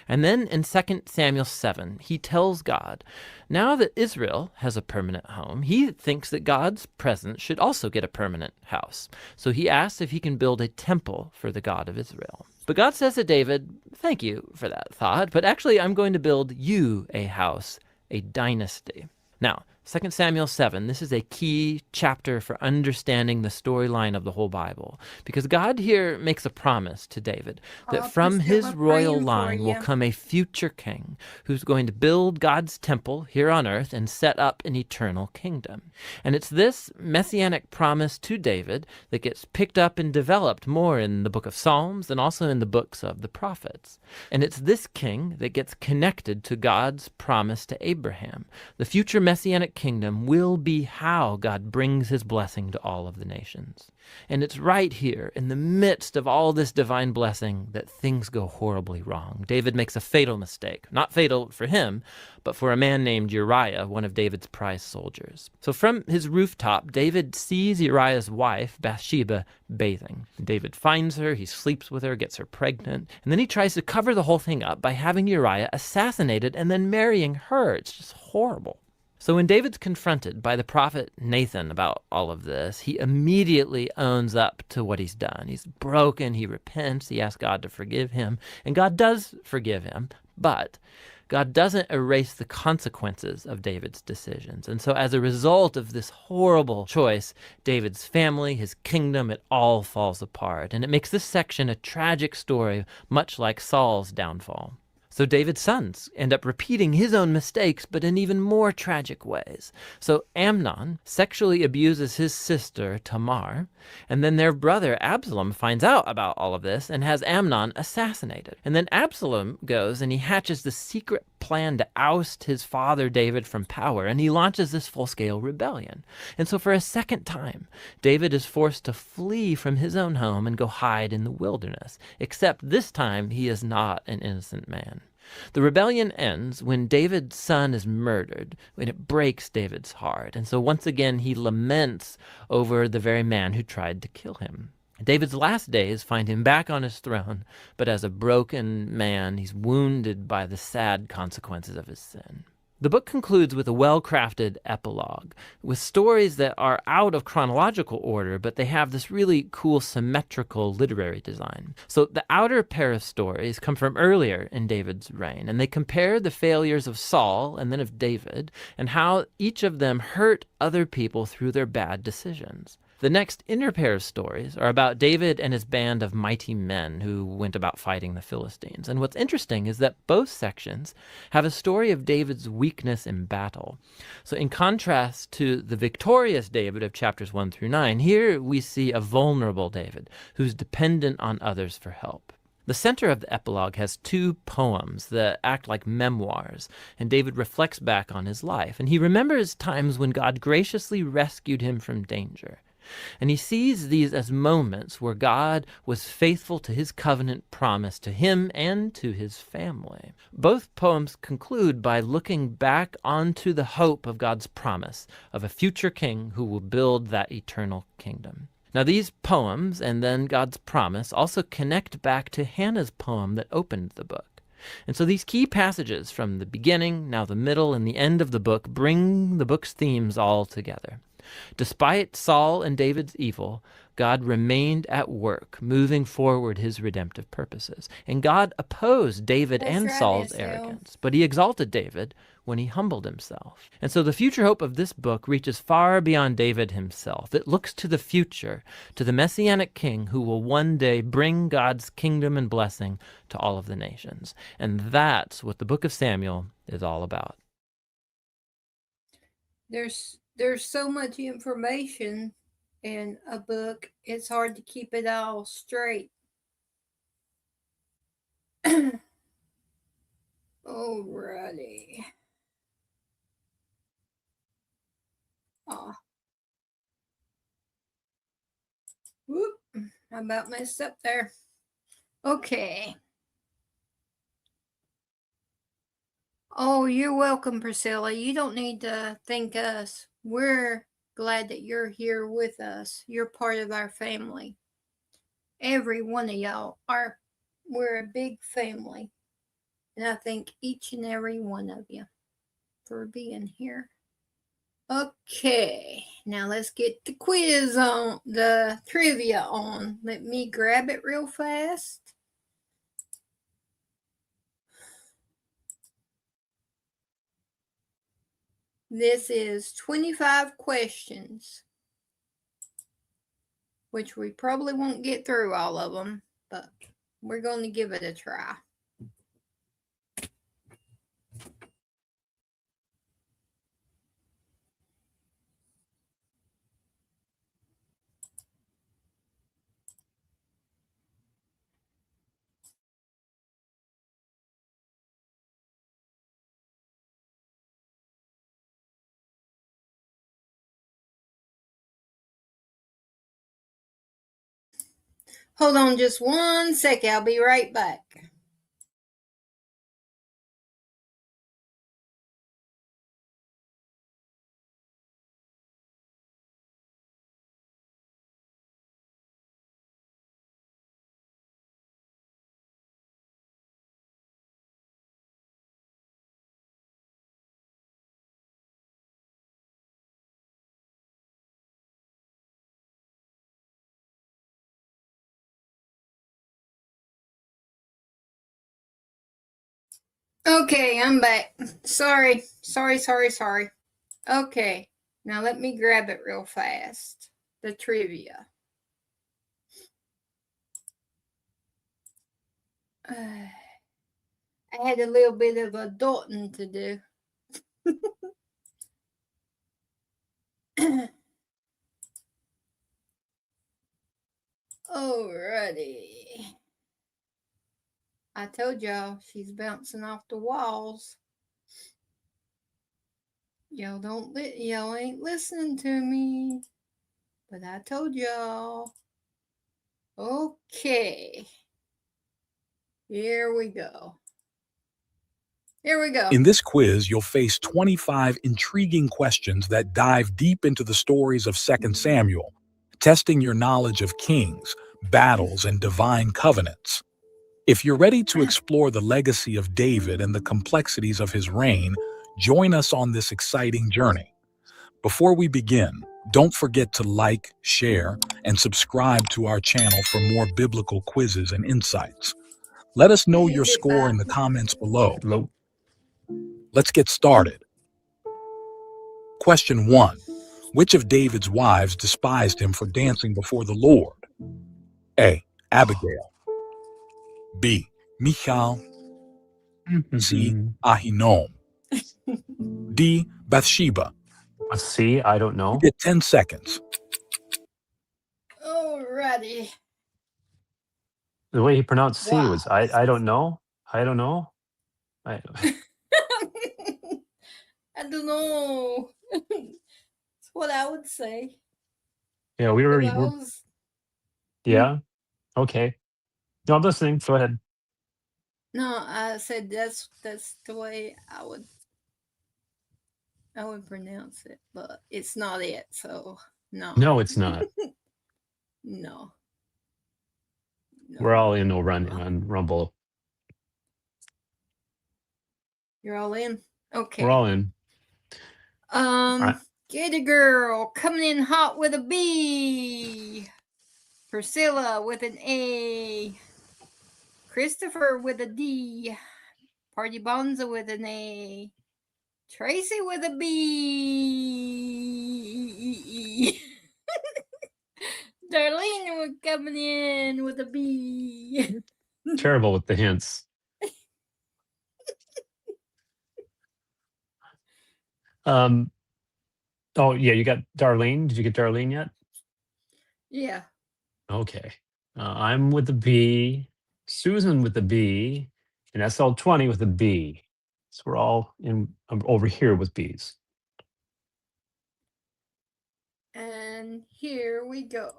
And then in 2 Samuel 7, he tells God, now that Israel has a permanent home, he thinks that God's presence should also get a permanent house. So he asks if he can build a temple for the God of Israel. But God says to David, thank you for that thought, but actually I'm going to build you a house, a dynasty. Now, 2 Samuel 7, this is a key chapter for understanding the storyline of the whole Bible, because God here makes a promise to David that from his royal line will come a future king who's going to build God's temple here on earth and set up an eternal kingdom. And it's this messianic promise to David that gets picked up and developed more in the book of Psalms and also in the books of the prophets. And it's this king that gets connected to God's promise to Abraham. The future messianic kingdom will be how God brings his blessing to all of the nations. And it's right here, in the midst of all this divine blessing, that things go horribly wrong. David makes a fatal mistake. Not fatal for him, but for a man named Uriah, one of David's prize soldiers. So from his rooftop, David sees Uriah's wife, Bathsheba, bathing. David finds her, he sleeps with her, gets her pregnant, and then he tries to cover the whole thing up by having Uriah assassinated and then marrying her. It's just horrible. So when David's confronted by the prophet Nathan about all of this, he immediately owns up to what he's done. He's broken, he repents, he asks God to forgive him, and God does forgive him, but God doesn't erase the consequences of David's decisions. And so as a result of this horrible choice, David's family, his kingdom, it all falls apart. And it makes this section a tragic story, much like Saul's downfall. So David's sons end up repeating his own mistakes, but in even more tragic ways. So Amnon sexually abuses his sister Tamar, and then their brother Absalom finds out about all of this and has Amnon assassinated. And then Absalom goes and he hatches the secret plan to oust his father David from power, and he launches this full-scale rebellion. And so for a second time, David is forced to flee from his own home and go hide in the wilderness, except this time he is not an innocent man. The rebellion ends when David's son is murdered, and it breaks David's heart. And so once again, he laments over the very man who tried to kill him. David's last days find him back on his throne, but as a broken man, he's wounded by the sad consequences of his sin. The book concludes with a well-crafted epilogue, with stories that are out of chronological order, but they have this really cool symmetrical literary design. So the outer pair of stories come from earlier in David's reign, and they compare the failures of Saul and then of David, and how each of them hurt other people through their bad decisions. The next inner pair of stories are about David and his band of mighty men who went about fighting the Philistines. And what's interesting is that both sections have a story of David's weakness in battle. So in contrast to the victorious David of chapters 1 through 9, here we see a vulnerable David who's dependent on others for help. The center of the epilogue has two poems that act like memoirs, and David reflects back on his life. And he remembers times when God graciously rescued him from danger. And he sees these as moments where God was faithful to his covenant promise to him and to his family. Both poems conclude by looking back onto the hope of God's promise of a future king who will build that eternal kingdom. Now these poems and then God's promise also connect back to Hannah's poem that opened the book. And so these key passages from the beginning, now the middle, and the end of the book bring the book's themes all together. Despite Saul and David's evil, God remained at work, moving forward his redemptive purposes. And God opposed David and Saul's arrogance, but he exalted David when he humbled himself. And so the future hope of this book reaches far beyond David himself. It looks to the future, to the Messianic King who will one day bring God's kingdom and blessing to all of the nations. And that's what the book of Samuel is all about. There's so much information in a book, it's hard to keep it all straight. Alrighty. Oh. Whoop. I about messed up there. Okay. Oh, you're welcome, Priscilla. You don't need to thank us. We're glad that you're here with us. You're part of our family. Every one of y'all we're a big family. And I thank each and every one of you for being here. Okay, now let's get the quiz on, the trivia on. Let me grab it real fast. This is 25 questions, which we probably won't get through all of them, but we're going to give it a try. Hold on just 1 second. I'll be right back. Okay, I'm back. Sorry. Okay, now let me grab it real fast. The trivia. I had a little bit of adulting to do. Alrighty. I told y'all she's bouncing off the walls. Y'all ain't listening to me. But I told y'all. Okay. Here we go. In this quiz, you'll face 25 intriguing questions that dive deep into the stories of 2 Samuel, testing your knowledge of kings, battles, and divine covenants. If you're ready to explore the legacy of David and the complexities of his reign, join us on this exciting journey. Before we begin, don't forget to like, share, and subscribe to our channel for more biblical quizzes and insights. Let us know your score in the comments below. Let's get started. Question 1. Which of David's wives despised him for dancing before the Lord? A. Abigail. B. Michal. C. Ahinoam. D. Bathsheba. C. I don't know. You get 10 seconds. Alrighty. The way he pronounced C was I don't know. I don't know. I don't know. That's what I would say. Yeah, we were. Yeah. Okay. No, I'm listening. Go ahead. No, I said that's the way I would pronounce it, but it's not it. So no. No, it's not. No. We're all in on Rumble. You're all in? Okay. We're all in. Gator Girl coming in hot with a B. Priscilla with an A. Christopher with a D. Party Bonza with an A. Tracy with a B. Darlene was coming in with a B. Terrible with the hints. Oh yeah, you got Darlene. Did you get Darlene yet? Yeah. Okay. I'm with the B, Susan with the B, and SL20 with the B. So we're all in over here with B's. And here we go.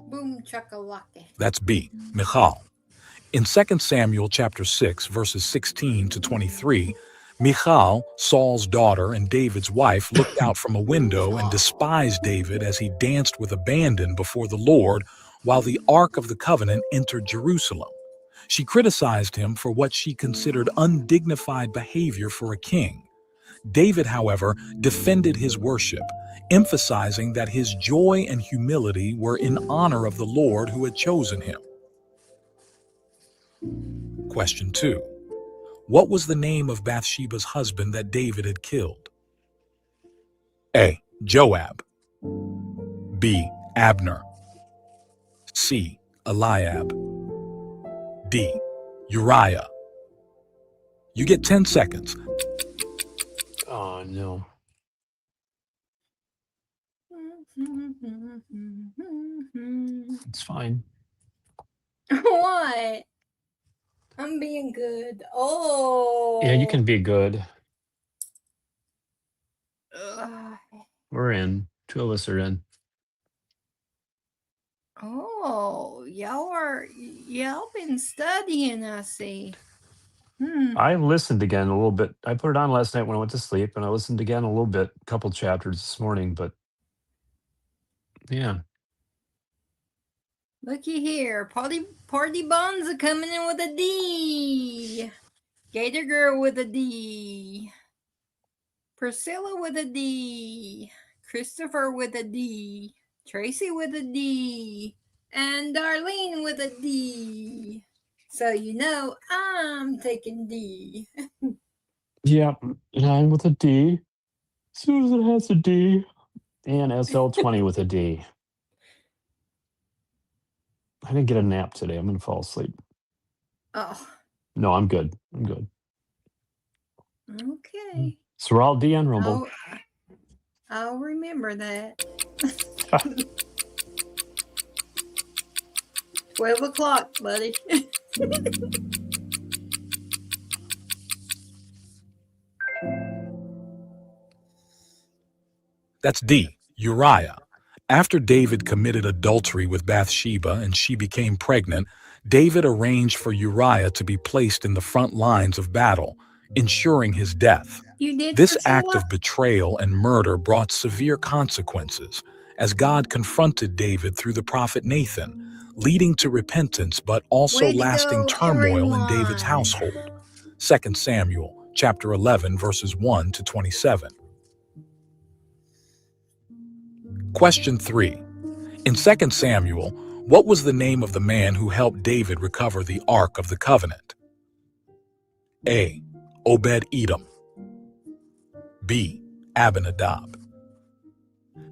Boom chakalaka. That's B, Michal. In 2 Samuel chapter 6, verses 16 to 23, Michal, Saul's daughter and David's wife, looked out from a window and despised David as he danced with abandon before the Lord while the Ark of the Covenant entered Jerusalem. She criticized him for what she considered undignified behavior for a king. David, however, defended his worship, emphasizing that his joy and humility were in honor of the Lord who had chosen him. Question 2. What was the name of Bathsheba's husband that David had killed? A. Joab. B. Abner. C. Eliab. D. Uriah. You get 10 seconds. Oh no. It's fine. What? I'm being good. Oh. Yeah, you can be good. Ugh. We're in. Two of us are in. Oh, y'all been studying, I see. I listened again a little bit. I put it on last night when I went to sleep, and I listened again a little bit, a couple chapters this morning, but yeah. Looky here. Party Bonza coming in with a D. Gator Girl with a D. Priscilla with a D. Christopher with a D. Tracy with a D. And Darlene with a D. So you know I'm taking D. Yeah, and I'm with a D. Susan has a D. And SL20 with a D. I didn't get a nap today. I'm going to fall asleep. Oh. No, I'm good. I'm good. Okay. So we're all D on Rumble. I'll remember that. 12 o'clock, buddy. That's D, Uriah. After David committed adultery with Bathsheba and she became pregnant, David arranged for Uriah to be placed in the front lines of battle, ensuring his death. This act of betrayal and murder brought severe consequences, as God confronted David through the prophet Nathan, leading to repentance but also lasting turmoil in David's household. 2 Samuel chapter 11, verses 1 to 27. Question 3. In 2 Samuel, what was the name of the man who helped David recover the Ark of the Covenant? A. Obed-Edom. B. Abinadab.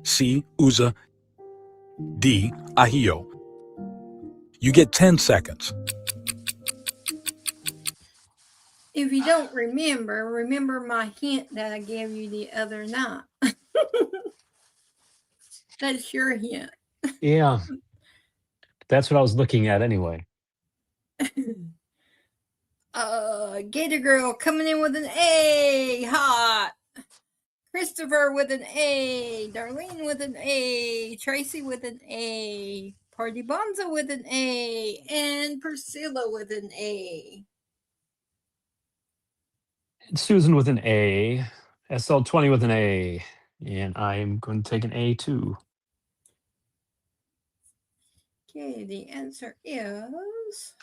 C. Uzzah. D. Ahio. You get 10 seconds. If you don't remember my hint that I gave you the other night. That's your hint. Yeah. That's what I was looking at anyway. Gator Girl coming in with an A. Hot. Christopher with an A. Darlene with an A. Tracy with an A. Party Bonza with an A. And Priscilla with an A. And Susan with an A. SL20 with an A. And I'm going to take an A too. Okay, the answer is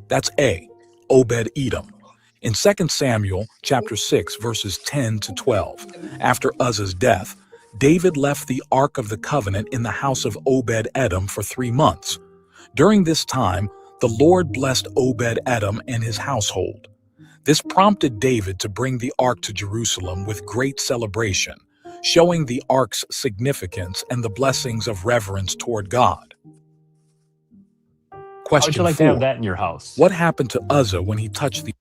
That's A, Obed-Edom. In 2 Samuel chapter 6, verses 10 to 12, after Uzzah's death, David left the Ark of the Covenant in the house of Obed-Edom for 3 months. During this time, the Lord blessed Obed-Edom and his household. This prompted David to bring the Ark to Jerusalem with great celebration, showing the Ark's significance and the blessings of reverence toward God. How would Question you like 4. to have that in your house? What happened to Uzzah when he touched the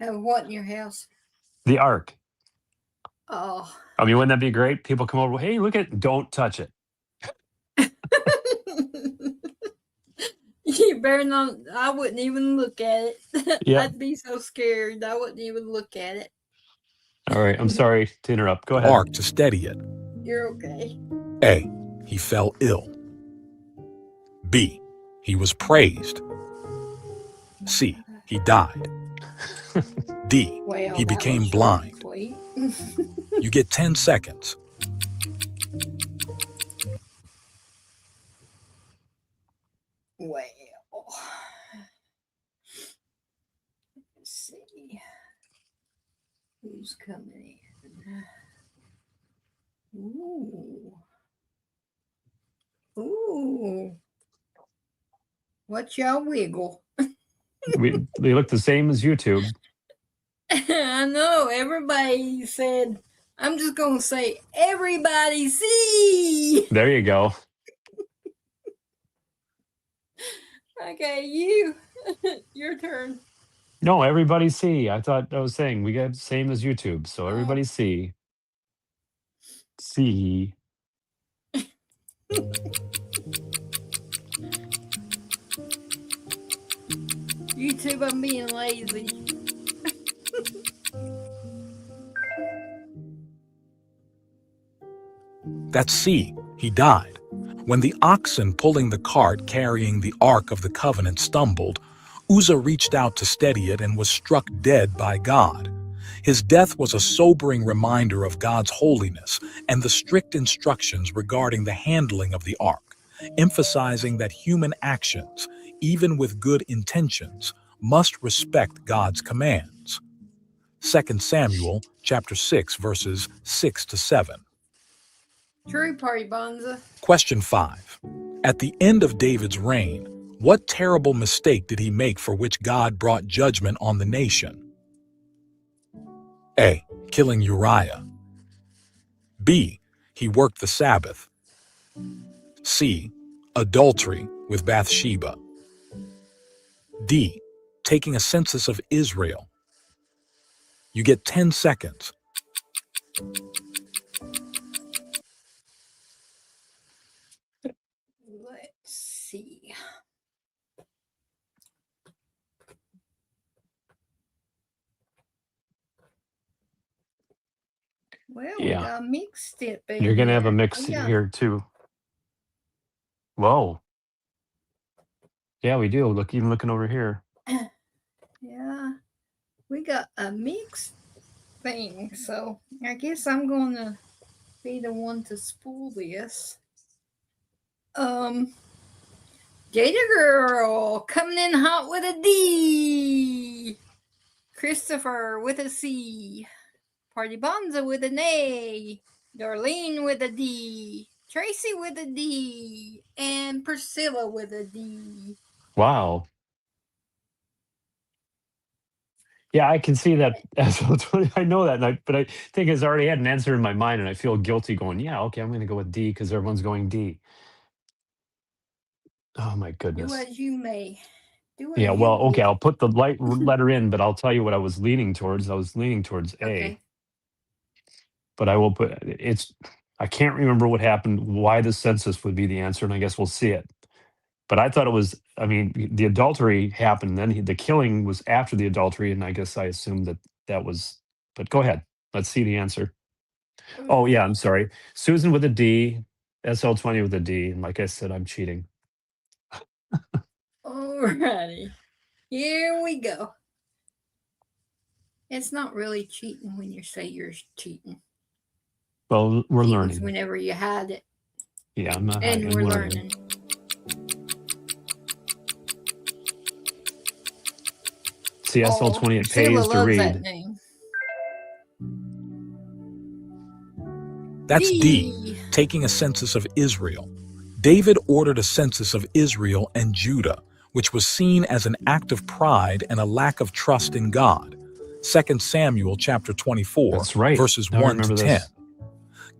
have what in your house? The Ark. Oh, I mean, wouldn't that be great? People come over, hey, look at, don't touch it. you better not. I wouldn't even look at it. Yeah. I'd be so scared. I wouldn't even look at it. All right, I'm sorry to interrupt. Go ahead. Ark to steady it? You're okay. A, he fell ill. B, he was praised. C, he died. D, Well, he that became was blind. sweet. You get 10 seconds. Well, let's see who's coming in. Ooh. Ooh. What y'all wiggle? They look the same as YouTube. I know. Everybody said, I'm just going to say, everybody see. There you go. Okay, your turn. No, everybody see. I thought I was saying we got the same as YouTube, so everybody see. See. YouTube, I'm being lazy. That's C, he died. When the oxen pulling the cart carrying the Ark of the Covenant stumbled, Uzzah reached out to steady it and was struck dead by God. His death was a sobering reminder of God's holiness and the strict instructions regarding the handling of the Ark, emphasizing that human actions, even with good intentions, must respect God's commands. 2 Samuel chapter 6, verses 6 to 7. True, Party Bonza. Question 5. At the end of David's reign, what terrible mistake did he make for which God brought judgment on the nation? A, killing Uriah. B, he worked the Sabbath. C, adultery with Bathsheba. D, taking a census of Israel. You get 10 seconds. Let's see. Well, Yeah. we got mixed it. You're going to have a mix here too. Whoa. Yeah, we do. Look, even looking over here. Yeah, we got a mixed thing. So I guess I'm going to be the one to spool this. Gator Girl coming in hot with a D. Christopher with a C. Party Bonza with an A. Darlene with a D. Tracy with a D. And Priscilla with a D. Wow. Yeah, I can see that. I know that, but I think it's already had an answer in my mind, and I feel guilty going, yeah, okay, I'm going to go with D because everyone's going D. Oh, my goodness. Do as you may. Yeah, well, okay, I'll put the light letter in, but I'll tell you what I was leaning towards. I was leaning towards A. Okay. But I will put I can't remember what happened, why the census would be the answer, and I guess we'll see it. But I thought it was, I mean, the adultery happened, then the killing was after the adultery, and I guess I assumed that was, but go ahead. Let's see the answer. Oh, yeah, I'm sorry. Susan with a D, SL20 with a D, and like I said, I'm cheating. Alrighty. Here we go. It's not really cheating when you say you're cheating. Well, we're It's learning. whenever you hide it. Yeah, I'm not And hiding. we're I'm learning. learning. CSL 20, it Sheila pays to loves that read. name. That's D, taking a census of Israel. David ordered a census of Israel and Judah, which was seen as an act of pride and a lack of trust in God. 2 Samuel chapter 24, That's right. verses Now I 1 to remember 10. this.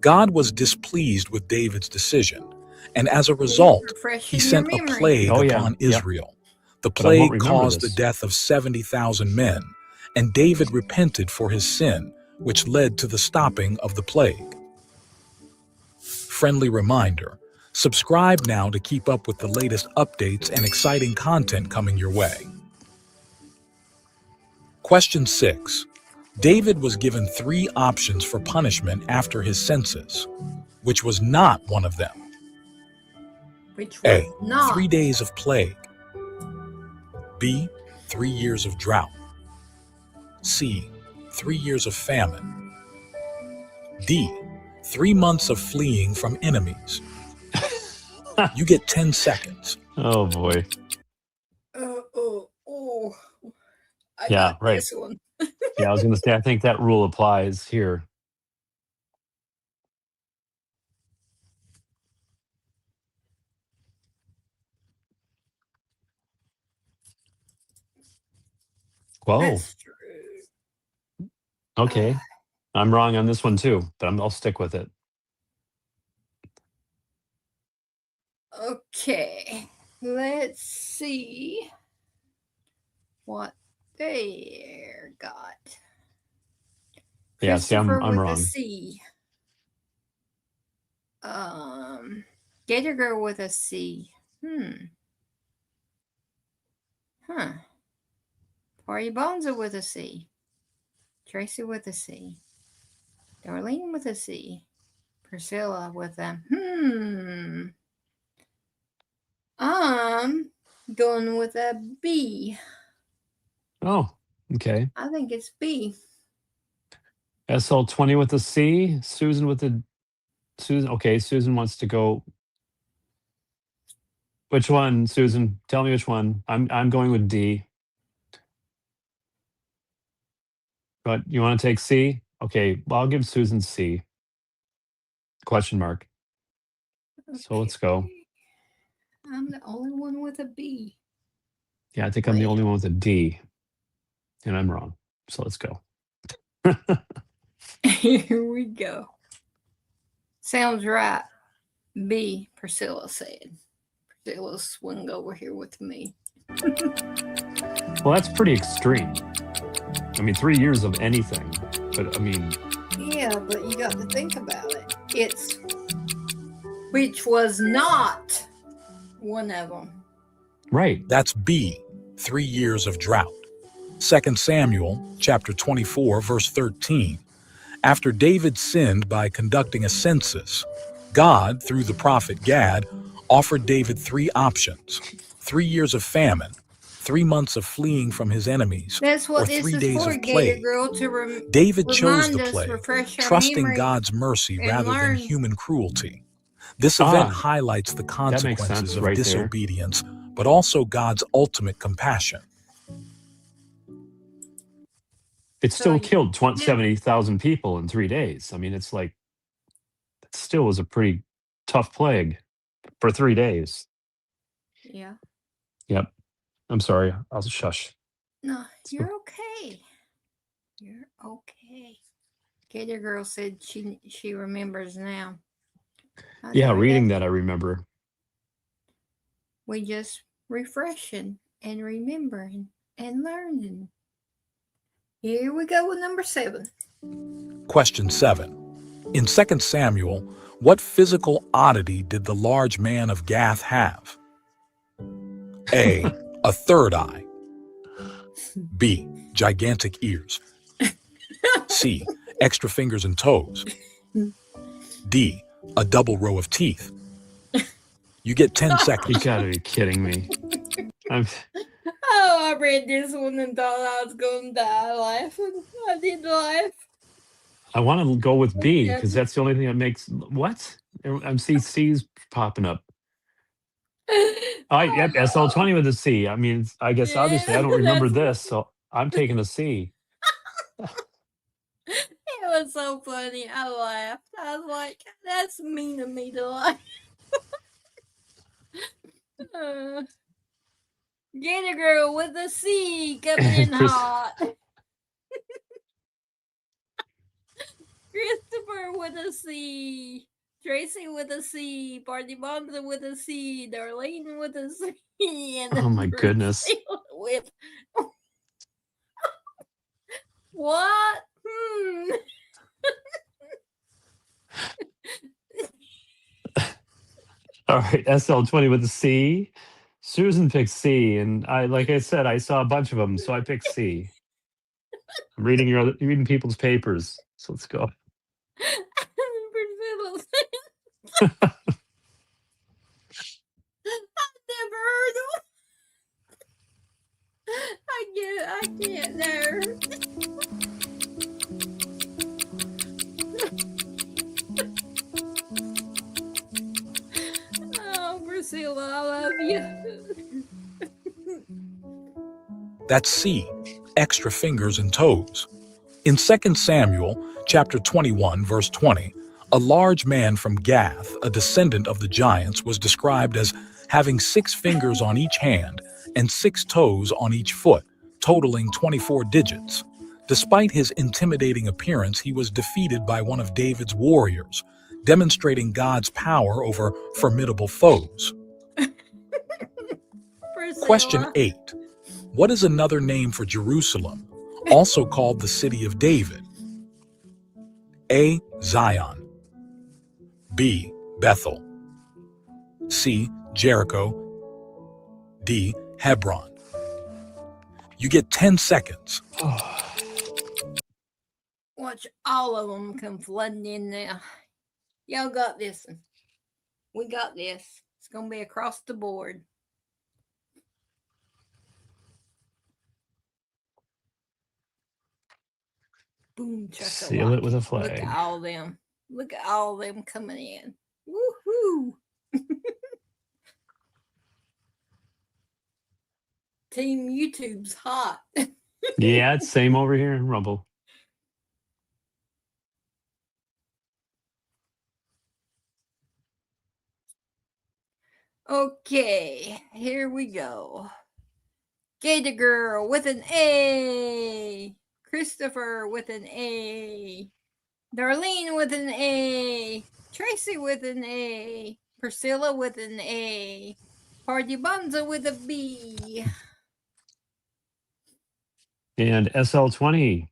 God was displeased with David's decision, and as a result, he sent a plague upon Israel. The But I won't plague remember caused this. the death of 70,000 men, and David repented for his sin, which led to the stopping of the plague. Friendly reminder, subscribe now to keep up with the latest updates and exciting content coming your way. Question 6. David was given 3 options for punishment after his census. Which was not one of them? Which was A. not. 3 days of plague. B. 3 years of drought. C. 3 years of famine. D. 3 months of fleeing from enemies. You get 10 seconds. Oh, boy. I Yeah, got right. this one. Yeah, I was going to say, I think that rule applies here. Whoa. That's true. Okay. I'm wrong on this one too, but I'll stick with it. Okay. Let's see what they got. Yeah, see, I'm Christopher with wrong. a C. Gator Girl with a C. Party Bonza with a C. Tracy with a C. Darlene with a C. Priscilla with a I'm going with a B. Oh, okay. I think it's B. SL 20 with a C. Susan with a Susan. Okay, Susan wants to go. Which one, Susan? Tell me which one. I'm going with D. But you want to take C? Okay, well, I'll give Susan C. Question mark. So let's go. I'm the only one with a B. Yeah, I think I'm the only one with a D. And I'm wrong. So let's go. Here we go. Sounds right. B, Priscilla said. Priscilla swung over here with me. Well, that's pretty extreme. I mean, 3 years of anything. But I mean, Yeah, but you got to think about it. It's which was not one of them. right. That's B, 3 years of drought. 2 Samuel chapter 24, verse 13. After David sinned by conducting a census, God, through the prophet Gad, offered David 3 options: 3 years of famine, 3 months of fleeing from his enemies, That's what or this 3 is days for, of Gator plague. Girl, to David chose remind the us, plague, refresh our trusting memory, God's mercy and rather than learn. human cruelty. This event Ah, highlights the that makes consequences sense of right there. disobedience, but also God's ultimate compassion. It still you killed did- 70,000 people in 3 days. I mean, it's like, it still was a pretty tough plague for 3 days. Yeah. Yep. I'm sorry. I'll shush. No, you're okay. You're okay. Gator Girl said she remembers now. Yeah, That's reading okay. that, I remember. We just refreshing and remembering and learning. Here we go with number 7. Question 7. In 2 Samuel, what physical oddity did the large man of Gath have? A. A third eye. B. Gigantic ears. C. Extra fingers and toes. D. A double row of teeth. You get 10 You seconds. gotta be kidding me. read this one and thought I was going to die laughing. I did laugh. I want to go with B Yeah. because that's the only thing that makes what? I'm see C's popping up. Yep, SL20 with a C. I mean, I guess obviously I don't remember this, so I'm taking a C. It was so funny. I laughed. I was like, that's mean of me to laugh. Gator Girl with a C coming in hot. Christopher with a C. Tracy with a C. Party Bonza with a C. Darlene with a C. And Oh my goodness. with what? All right, SL20 with a C. Susan picked C, and like I said, I saw a bunch of them, so I picked C. I'm reading people's papers, so let's go. I've never heard of. I can't know. Oh, Priscilla, I love you. That's C, extra fingers and toes. In 2 Samuel chapter 21, verse 20, a large man from Gath, a descendant of the giants, was described as having 6 fingers on each hand and 6 toes on each foot, totaling 24 digits. Despite his intimidating appearance, he was defeated by one of David's warriors, demonstrating God's power over formidable foes. Question 8. What is another name for Jerusalem, also called the city of David? A. Zion. B. Bethel. C. Jericho. D. Hebron. You get 10 seconds. Watch all of them come flooding in now. Y'all got this one. We got this. It's going to be across the board. Boom, Seal it with a flag. Look at all them. Look at all them coming in. Woohoo! Team YouTube's hot. Yeah, it's same over here in Rumble. Okay, here we go. Gator Girl with an A. Christopher with an A. Darlene with an A. Tracy with an A. Priscilla with an A. Party Bonza with a B. And SL20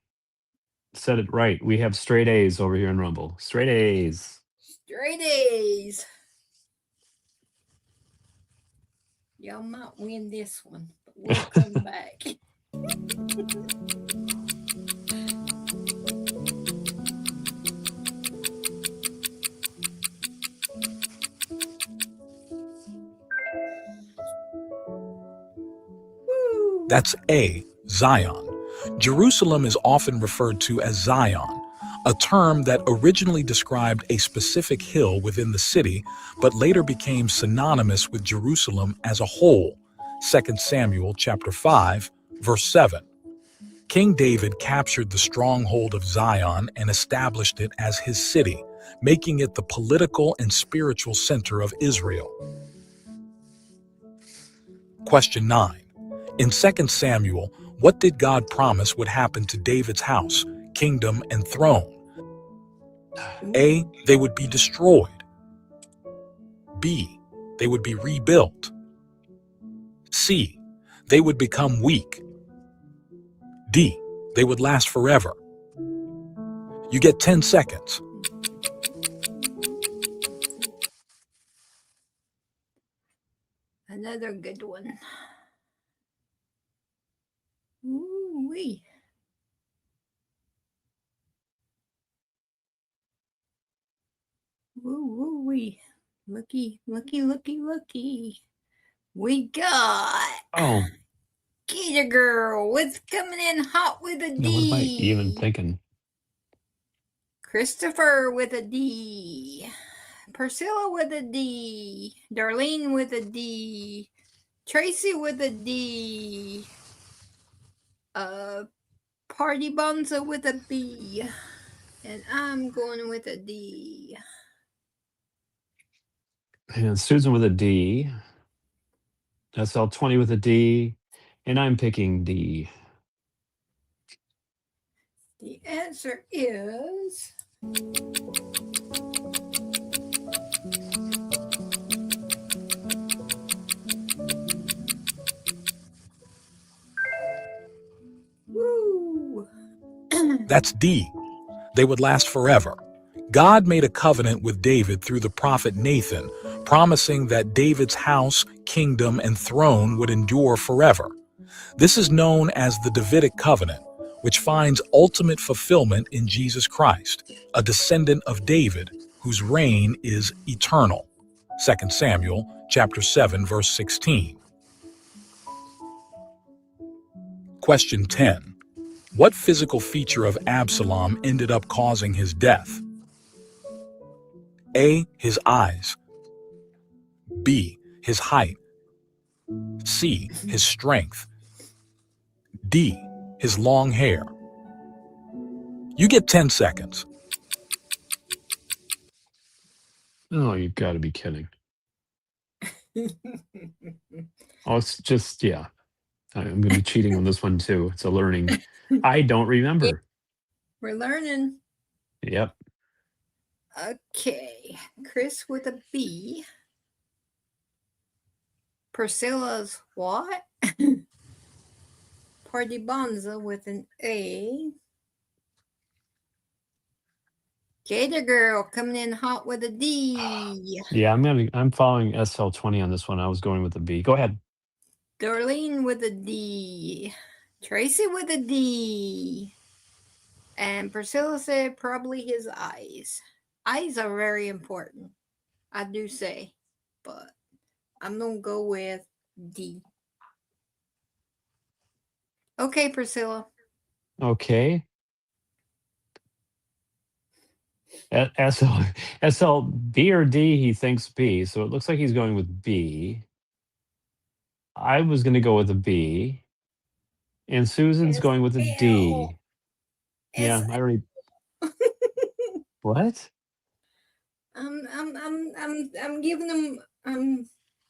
said it right. We have straight A's over here in Rumble. Straight A's. Straight A's. Y'all might win this one, but we'll come back. That's A, Zion. Jerusalem is often referred to as Zion, a term that originally described a specific hill within the city, but later became synonymous with Jerusalem as a whole. 2 Samuel chapter 5, verse 7. King David captured the stronghold of Zion and established it as his city, making it the political and spiritual center of Israel. Question 9. In 2 Samuel, what did God promise would happen to David's house, kingdom, and throne? A. They would be destroyed. B. They would be rebuilt. C. They would become weak. D. They would last forever. You get 10 seconds. Another good one. Ooh-wee. Woo-wee. Looky. We got Gator Girl with coming in hot with a D. Now, what am I even thinking? Christopher with a D. Priscilla with a D. Darlene with a D. Tracy with a D. Party Bonza with a B. And I'm going with a D. And Susan with a D. SL20 with a D. And I'm picking D. The answer is woo. That's D. They would last forever. God made a covenant with David through the prophet Nathan, promising that David's house, kingdom, and throne would endure forever. This is known as the Davidic covenant, which finds ultimate fulfillment in Jesus Christ, a descendant of David whose reign is eternal. 2 Samuel chapter 7, verse 16. Question 10. What physical feature of Absalom ended up causing his death? A. His eyes. B. His height. C. His strength. D. His long hair. You get 10 seconds. Oh, you've got to be kidding. Oh, it's just, yeah. I'm going to be cheating on this one, too. It's a learning. I don't remember. We're learning. Yep. Okay. Chris with a B. Priscilla's what? Party Bonza with an A. Gator Girl coming in hot with a D. Yeah, I'm following SL20 on this one. I was going with the B. Go ahead. Darlene with a D. Tracy with a D. And Priscilla said probably his eyes. Eyes are very important, I do say. But I'm going to go with D. Okay, Priscilla. Okay. SL B or D, he thinks B. So it looks like he's going with B. I was going to go with a B. And Susan's going with a D. Yeah, I already. What? I'm giving them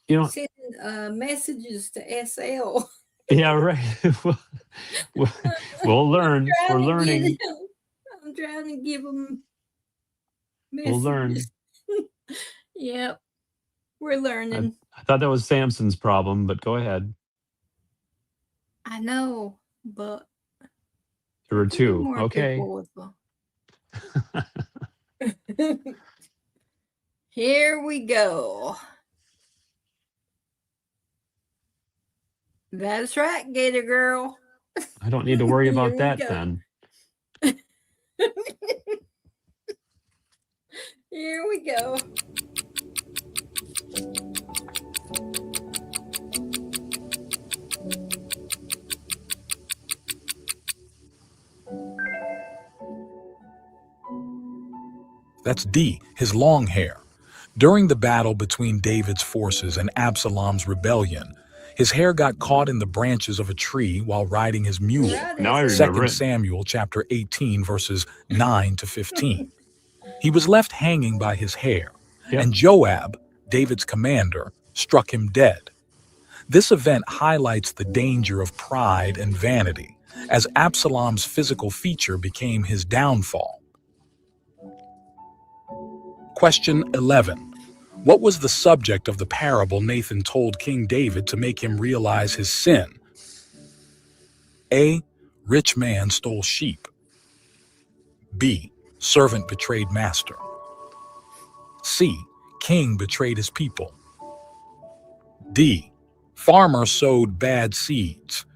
You know, sending messages to SL. yeah, right. We'll learn. We're learning. I'm trying to give them messages. We'll learn. Yep. We're learning. I thought that was Samson's problem, but go ahead. I know, but There were two. more Okay. people with them. Here we go. That's right, Gator Girl. I don't need to worry Here about we that go. then. Here we go. That's D, his long hair. During the battle between David's forces and Absalom's rebellion, his hair got caught in the branches of a tree while riding his mule. Now I remember 2 it. Samuel chapter 18, verses 9 to 15. He was left hanging by his hair, and Joab, David's commander, struck him dead. This event highlights the danger of pride and vanity, as Absalom's physical feature became his downfall. Question 11. What was the subject of the parable Nathan told King David to make him realize his sin? A. Rich man stole sheep. B. Servant betrayed master. C. King betrayed his people. D. Farmer sowed bad seeds.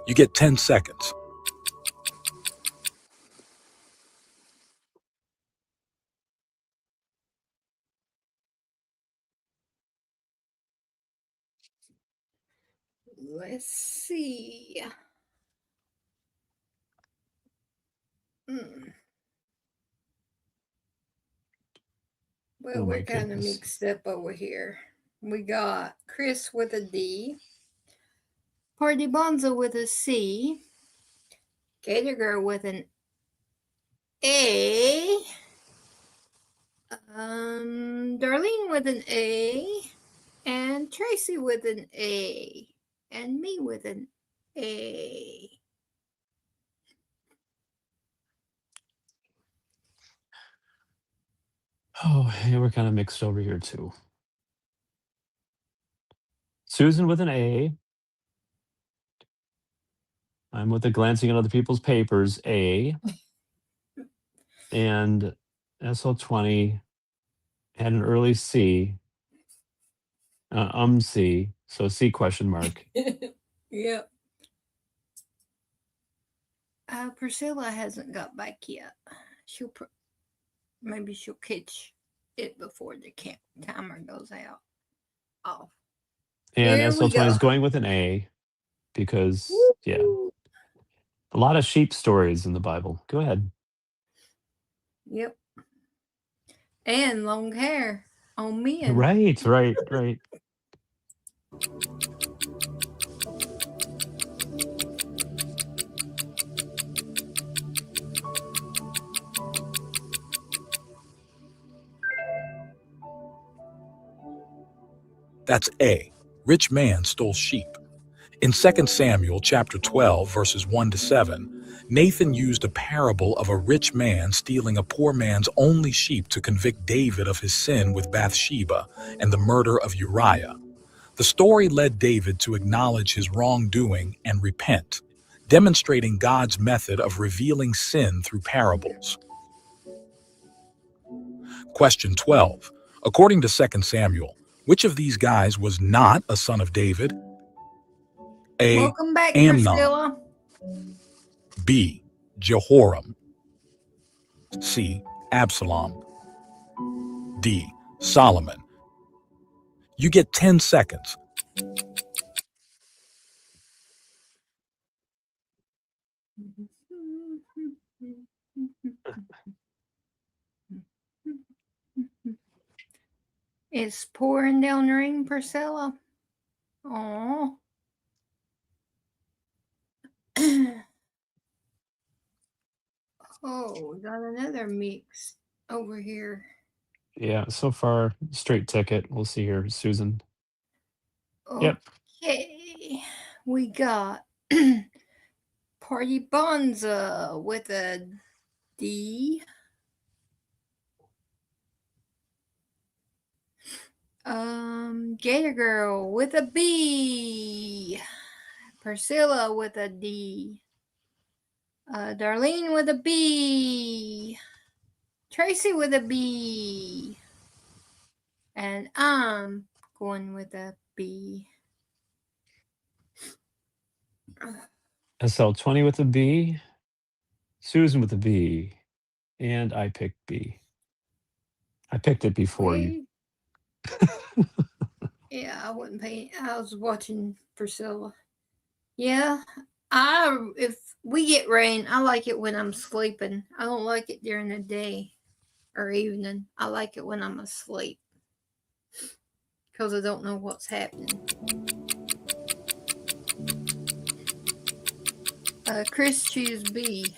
You get 10 seconds. Let's see. Well, Oh my we're kind of goodness. mixed up over here. We got Chris with a D, Party Bonzo with a C, Gator Girl with an A, Darlene with an A, and Tracy with an A, and me with an A. Oh, yeah, we're kind of mixed over here too. Susan with an A. I'm with the glancing at other people's papers, A. And SL20 had an early C, C, so C question mark. Yep. Priscilla hasn't got back yet. Maybe she'll catch it before the timer goes out. Off. And Here we SL20 is go. going with an A because, yeah, a lot of sheep stories in the Bible. Go ahead. Yep. And long hair on men. Right. That's A. Rich man stole sheep. In 2 Samuel chapter 12, verses 1 to 7, Nathan used a parable of a rich man stealing a poor man's only sheep to convict David of his sin with Bathsheba and the murder of Uriah. The story led David to acknowledge his wrongdoing and repent, demonstrating God's method of revealing sin through parables. Question 12. According to 2 Samuel, which of these guys was not a son of David? A. Welcome back, Amnon. Priscilla. B. Jehoram. C. Absalom. D. Solomon. You get 10 seconds. It's pouring down rain, Priscilla. Aw. Oh, we got another mix over here. Yeah, so far, straight ticket. We'll see here, Susan. Yep. Okay. We got Party Bonza with a D. Gator Girl with a B. Priscilla with a D. Darlene with a B. Tracy with a B. And I'm going with a B. SL20 with a B, Susan with a B, and I picked B. I picked it before you. Yeah, I wasn't paying. I was watching Priscilla. Yeah, if we get rain, I like it when I'm sleeping. I don't like it during the day or evening. I like it when I'm asleep because I don't know what's happening. Chris choose B.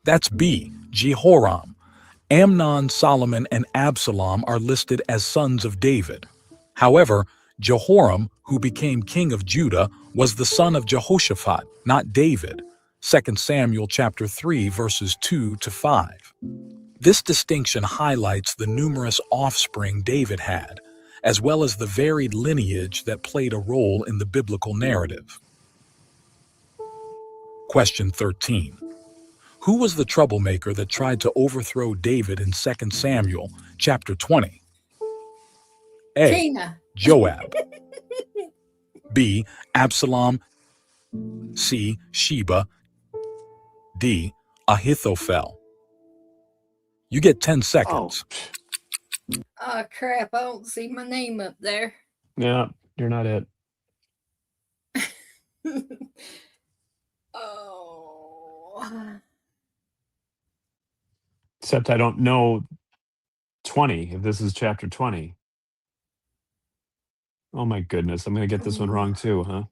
That's B. Jehoram. Amnon, Solomon, and Absalom are listed as sons of David. However, Jehoram, who became king of Judah, was the son of Jehoshaphat, not David. 2 Samuel chapter 3, verses 2 to 5. This distinction highlights the numerous offspring David had, as well as the varied lineage that played a role in the biblical narrative. Question 13. Who was the troublemaker that tried to overthrow David in 2 Samuel chapter 20? A. Tina. Joab. B. Absalom. C. Sheba. D. Ahithophel. You get 10 seconds. Oh, crap. I don't see my name up there. Yeah, you're not it. Oh. Except I don't know 20, if this is chapter 20. Oh my goodness, I'm going to get this one wrong too, huh?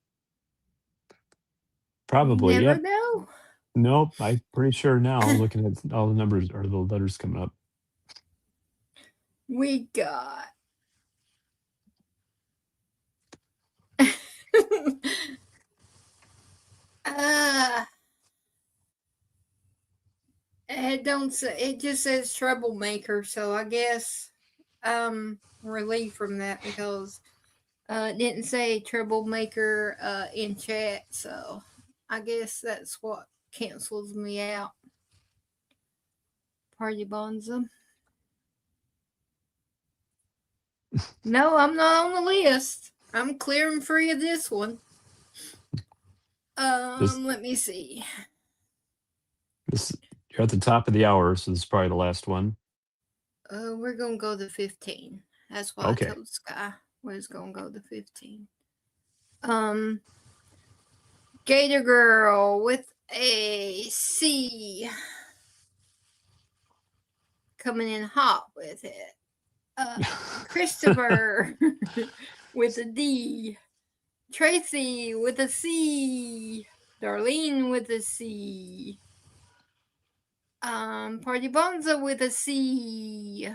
Probably, Never yep. know. Nope, I'm pretty sure now, looking at all the numbers or the letters coming up. We got it don't say, it just says troublemaker, so I guess relieved from that because it didn't say troublemaker in chat, so I guess that's what cancels me out. Party Bonza. No, I'm not on the list. I'm clear and free of this one. Let me see. You're at the top of the hour, so this is probably the last one. We're gonna go to 15. That's why Okay. I told Sky we're gonna go to 15. Gator Girl with a C. Coming in hot with it. Christopher with a D. Tracy with a C. Darlene with a C. Party Bonza with a C.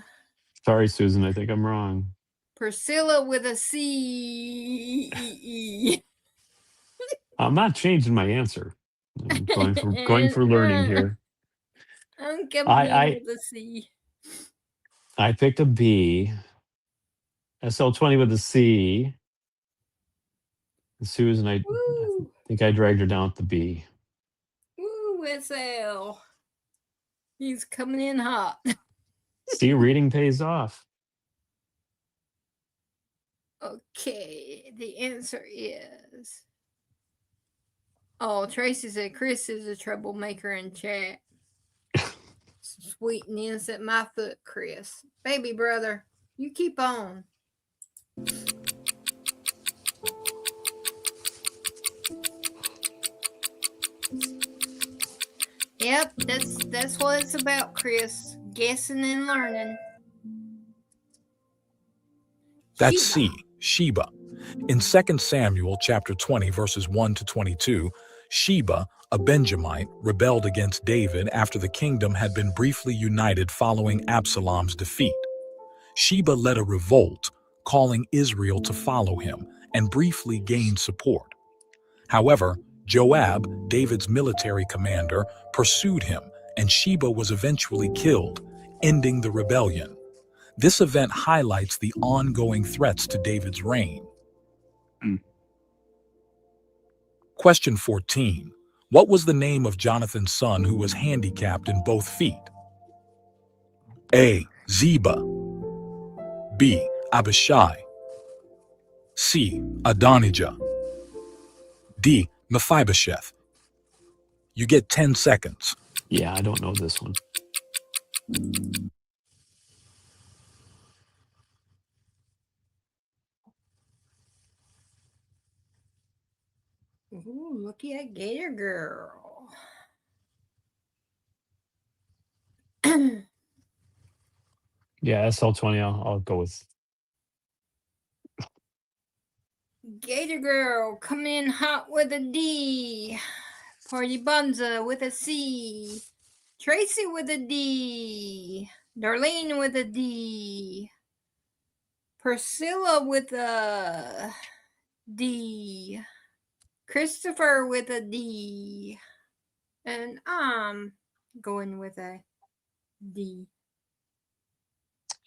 Sorry, Susan, I think I'm wrong. Priscilla with a C. I'm not changing my answer. I'm going for learning here. I'm coming in with a C. I picked a B. SL20 with a C. And Susan, I think I dragged her down with the B. Woo, SL. He's coming in hot. See, reading pays off. Okay, the answer is. Oh, Tracy said Chris is a troublemaker in chat. Sweetness at my foot, Chris. Baby brother, you keep on. Yep, that's what it's about, Chris. Guessing and learning. That's C, Sheba. In 2 Samuel chapter 20, verses 1 to 22, Sheba, a Benjamite, rebelled against David after the kingdom had been briefly united following Absalom's defeat. Sheba led a revolt, calling Israel to follow him, and briefly gained support. However, Joab, David's military commander, pursued him, and Sheba was eventually killed, ending the rebellion. This event highlights the ongoing threats to David's reign. Question 14. What was the name of Jonathan's son who was handicapped in both feet? A. Ziba. B. Abishai. C. Adonijah. D. Mephibosheth. You get 10 seconds. Yeah, I don't know this one. Ooh, looky at Gator Girl. Yeah, SL20, I'll go with. Gator Girl coming in hot with a D. Party Bunza with a C. Tracy with a D. Darlene with a D. Priscilla with a D. Christopher with a D. And I'm going with a D.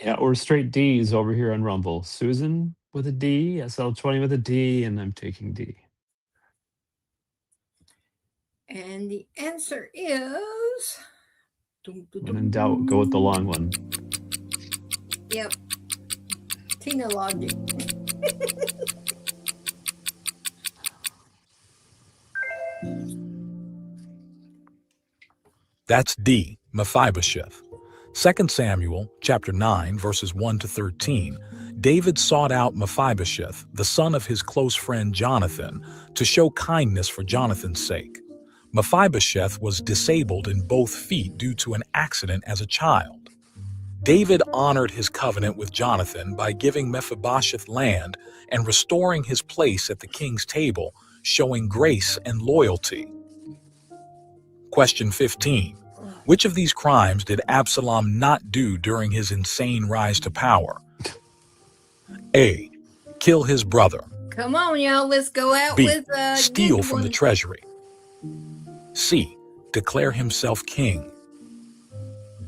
Yeah, we're straight D's over here on Rumble. Susan with a D, SL20 with a D, and I'm taking D. And the answer is. When in doubt, go with the long one. Yep. Tina logic. That's D. Mephibosheth. 2 Samuel chapter 9, verses 1 to 13, David sought out Mephibosheth, the son of his close friend Jonathan, to show kindness for Jonathan's sake. Mephibosheth was disabled in both feet due to an accident as a child. David honored his covenant with Jonathan by giving Mephibosheth land and restoring his place at the king's table, showing grace and loyalty. Question 15. Which of these crimes did Absalom not do during his insane rise to power? A. Kill his brother. Come on, y'all. Let's go out B. with Steal good from the one. treasury. C. Declare himself king.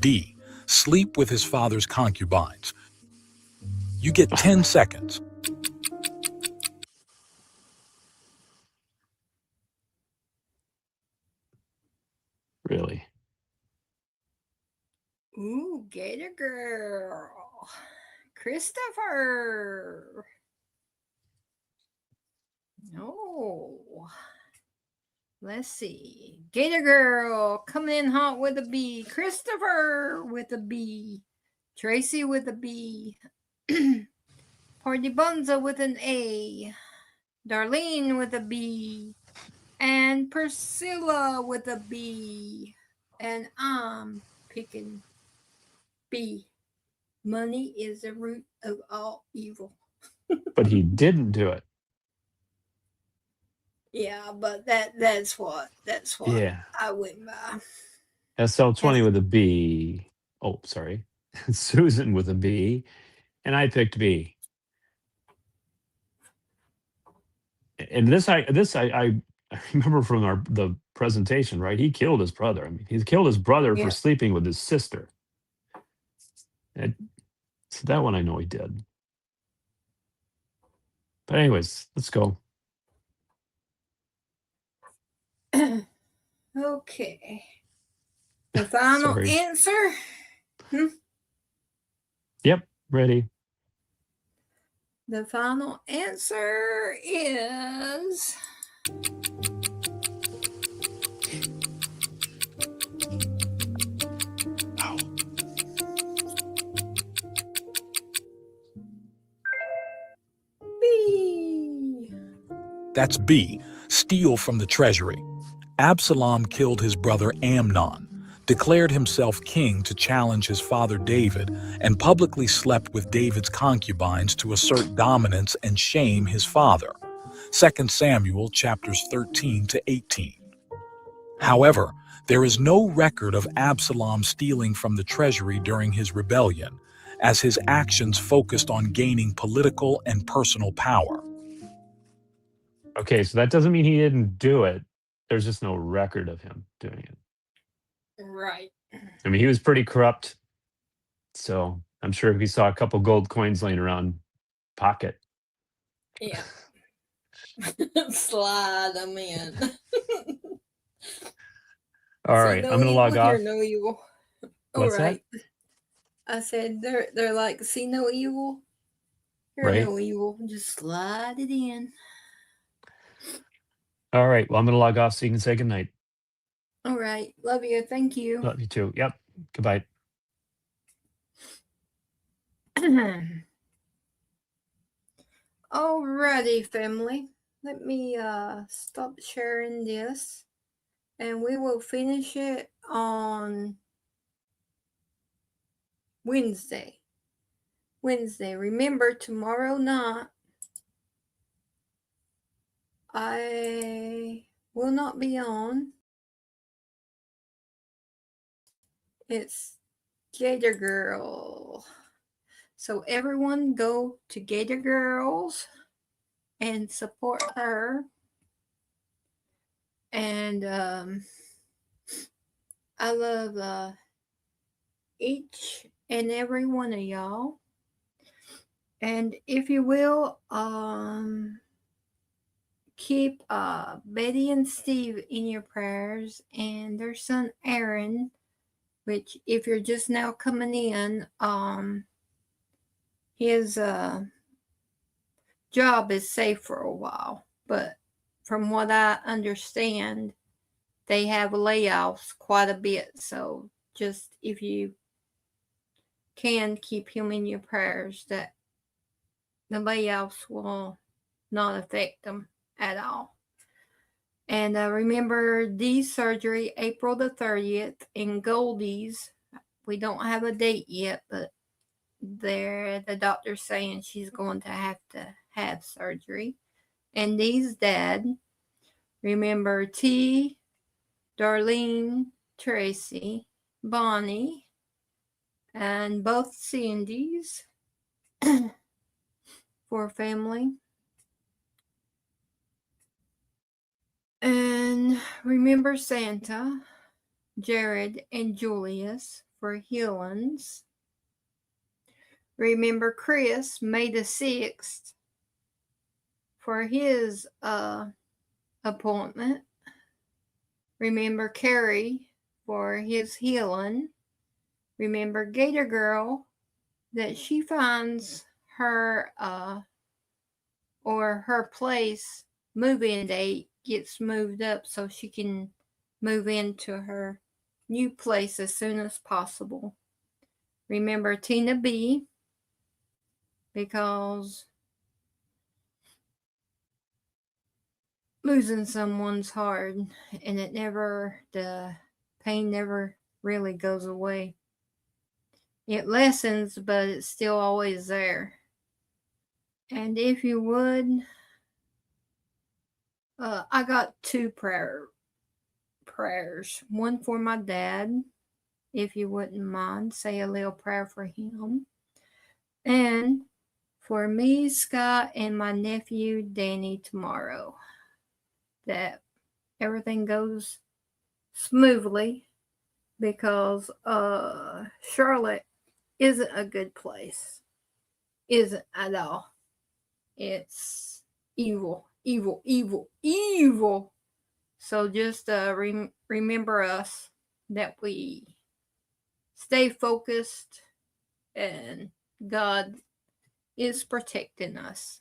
D. Sleep with his father's concubines. You get 10 seconds. Really? Ooh, Gator Girl. Christopher. Oh. Let's see. Gator Girl coming in hot with a B. Christopher with a B. Tracy with a B. Party Bunza with an A. Darlene with a B. And Priscilla with a B. And I'm picking B. Money is the root of all evil. But he didn't do it. Yeah, but that's what Yeah. I went by. SL20 with a B. Oh, sorry. Susan with a B. And I picked B. And this I remember from the presentation, right? He killed his brother. I mean, he killed his brother Yeah. for sleeping with his sister. So that one I know he did. But anyways, let's go. Okay. The final Sorry. answer? Yep, ready. The final answer is B. That's B. Steal from the treasury. Absalom killed his brother Amnon, declared himself king to challenge his father David, and publicly slept with David's concubines to assert dominance and shame his father. 2 Samuel chapters 13 to 18. However, there is no record of Absalom stealing from the treasury during his rebellion, as his actions focused on gaining political and personal power. Okay, so that doesn't mean he didn't do it. There's just no record of him doing it. Right. I mean, he was pretty corrupt. So I'm sure if he saw a couple gold coins laying around, pocket. Yeah. Slide them in. All right, I'm gonna log off. Hear no evil. What's that? I said they're like see no evil. Hear Right. no evil. Just slide it in. All right, well, I'm gonna log off so you can say goodnight. All right. Love you. Thank you. Love you too. Yep. Goodbye. Alrighty, family. Let me stop sharing this, and we will finish it on Wednesday. Remember, tomorrow night I will not be on. It's Gator Girl. So everyone go to Gator Girls and support her. And I love each and every one of y'all. And if you will, keep Betty and Steve in your prayers, and their son Aaron, which if you're just now coming in, his job is safe for a while, but from what I understand, they have layoffs quite a bit. So just if you can keep him in your prayers, that the layoffs will not affect them at all. And remember Dee's surgery, April the 30th, and Goldie's. We don't have a date yet, but the doctor's saying she's going to have surgery. And Dee's dad, remember T, Darlene, Tracy, Bonnie, and both Cindy's for family. And remember Santa, Jared, and Julius for healings. Remember Chris, May the 6th, for his appointment. Remember Carrie for his healing. Remember Gator Girl, that she finds her or her place move-in date gets moved up so she can move into her new place as soon as possible. Remember Tina B, because losing someone's hard, and the pain never really goes away. It lessens, but it's still always there. And if you would, I got two prayers. One for my dad, if you wouldn't mind, say a little prayer for him. And for me, Scott, and my nephew, Danny, tomorrow. That everything goes smoothly, because Charlotte isn't a good place. Isn't at all. It's evil, evil, evil, evil. So just remember us, that we stay focused and God is protecting us.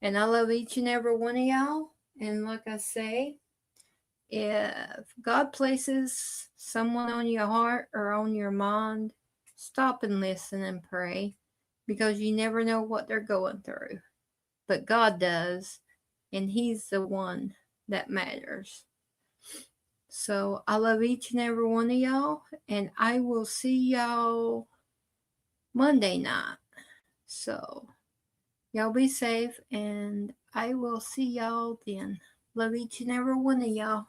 And I love each and every one of y'all. And like I say, if God places someone on your heart or on your mind, stop and listen and pray, because you never know what they're going through. But God does, and He's the one that matters. So I love each and every one of y'all, and I will see y'all Monday night. So y'all be safe, and I will see y'all then. Love each and every one of y'all.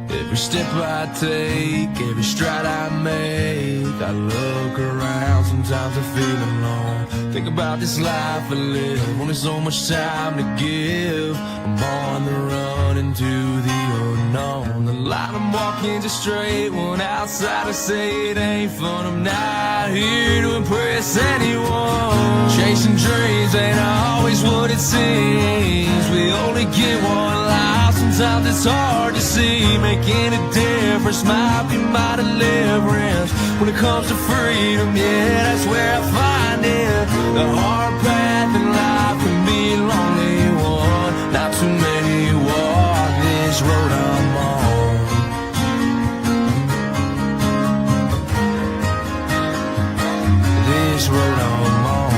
Every step I take, every stride I make, I look around, sometimes I feel alone. Think about this life I live, only so much time to give. I'm on the run into the unknown. The line I'm walking just straight, one outside I say it ain't fun. I'm not here to impress anyone. Chasing dreams ain't always what it seems. We only get one life, sometimes it's hard to see. Making a difference might be my deliverance. When it comes to freedom, yeah, that's where I find it. The hard path in life can be a lonely one. Not too many walk this road I'm on. This road I'm on.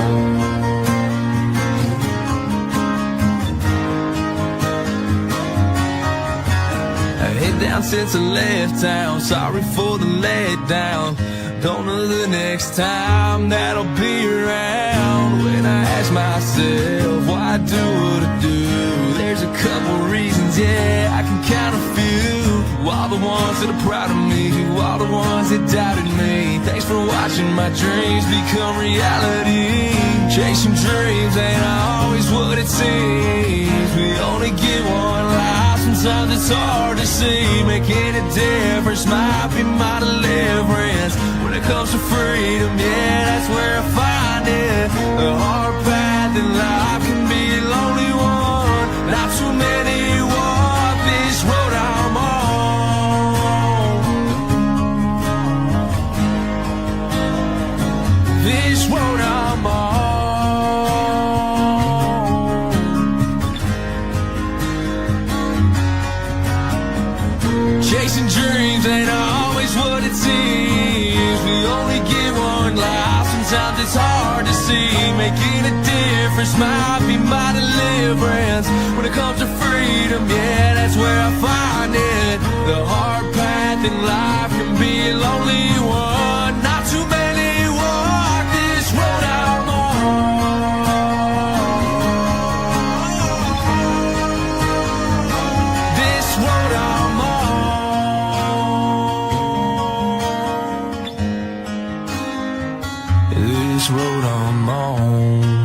I head down since I left town. Sorry for the letdown. Don't know the next time that I'll be around. When I ask myself why I do what I do, there's a couple reasons, yeah, I can count a few. All the ones that are proud of me, all the ones that doubted me. Thanks for watching my dreams become reality. Chasing dreams ain't always what it seems. We only get one life, sometimes it's hard to see. Making a difference might be my deliverance. When it comes to freedom, yeah, that's where I find it. The hard path in life can be a lonely one. Not too many walk this road I'm on. This road I'm on. Chasing dreams ain't always what it seems. We only get one life, sometimes it's hard to see. Making a difference might be my deliverance. When it comes to freedom, yeah, that's where I find it. The hard path in life can be a lonely one. Not too many walk this road I'm on. This road I'm on. This road I'm on.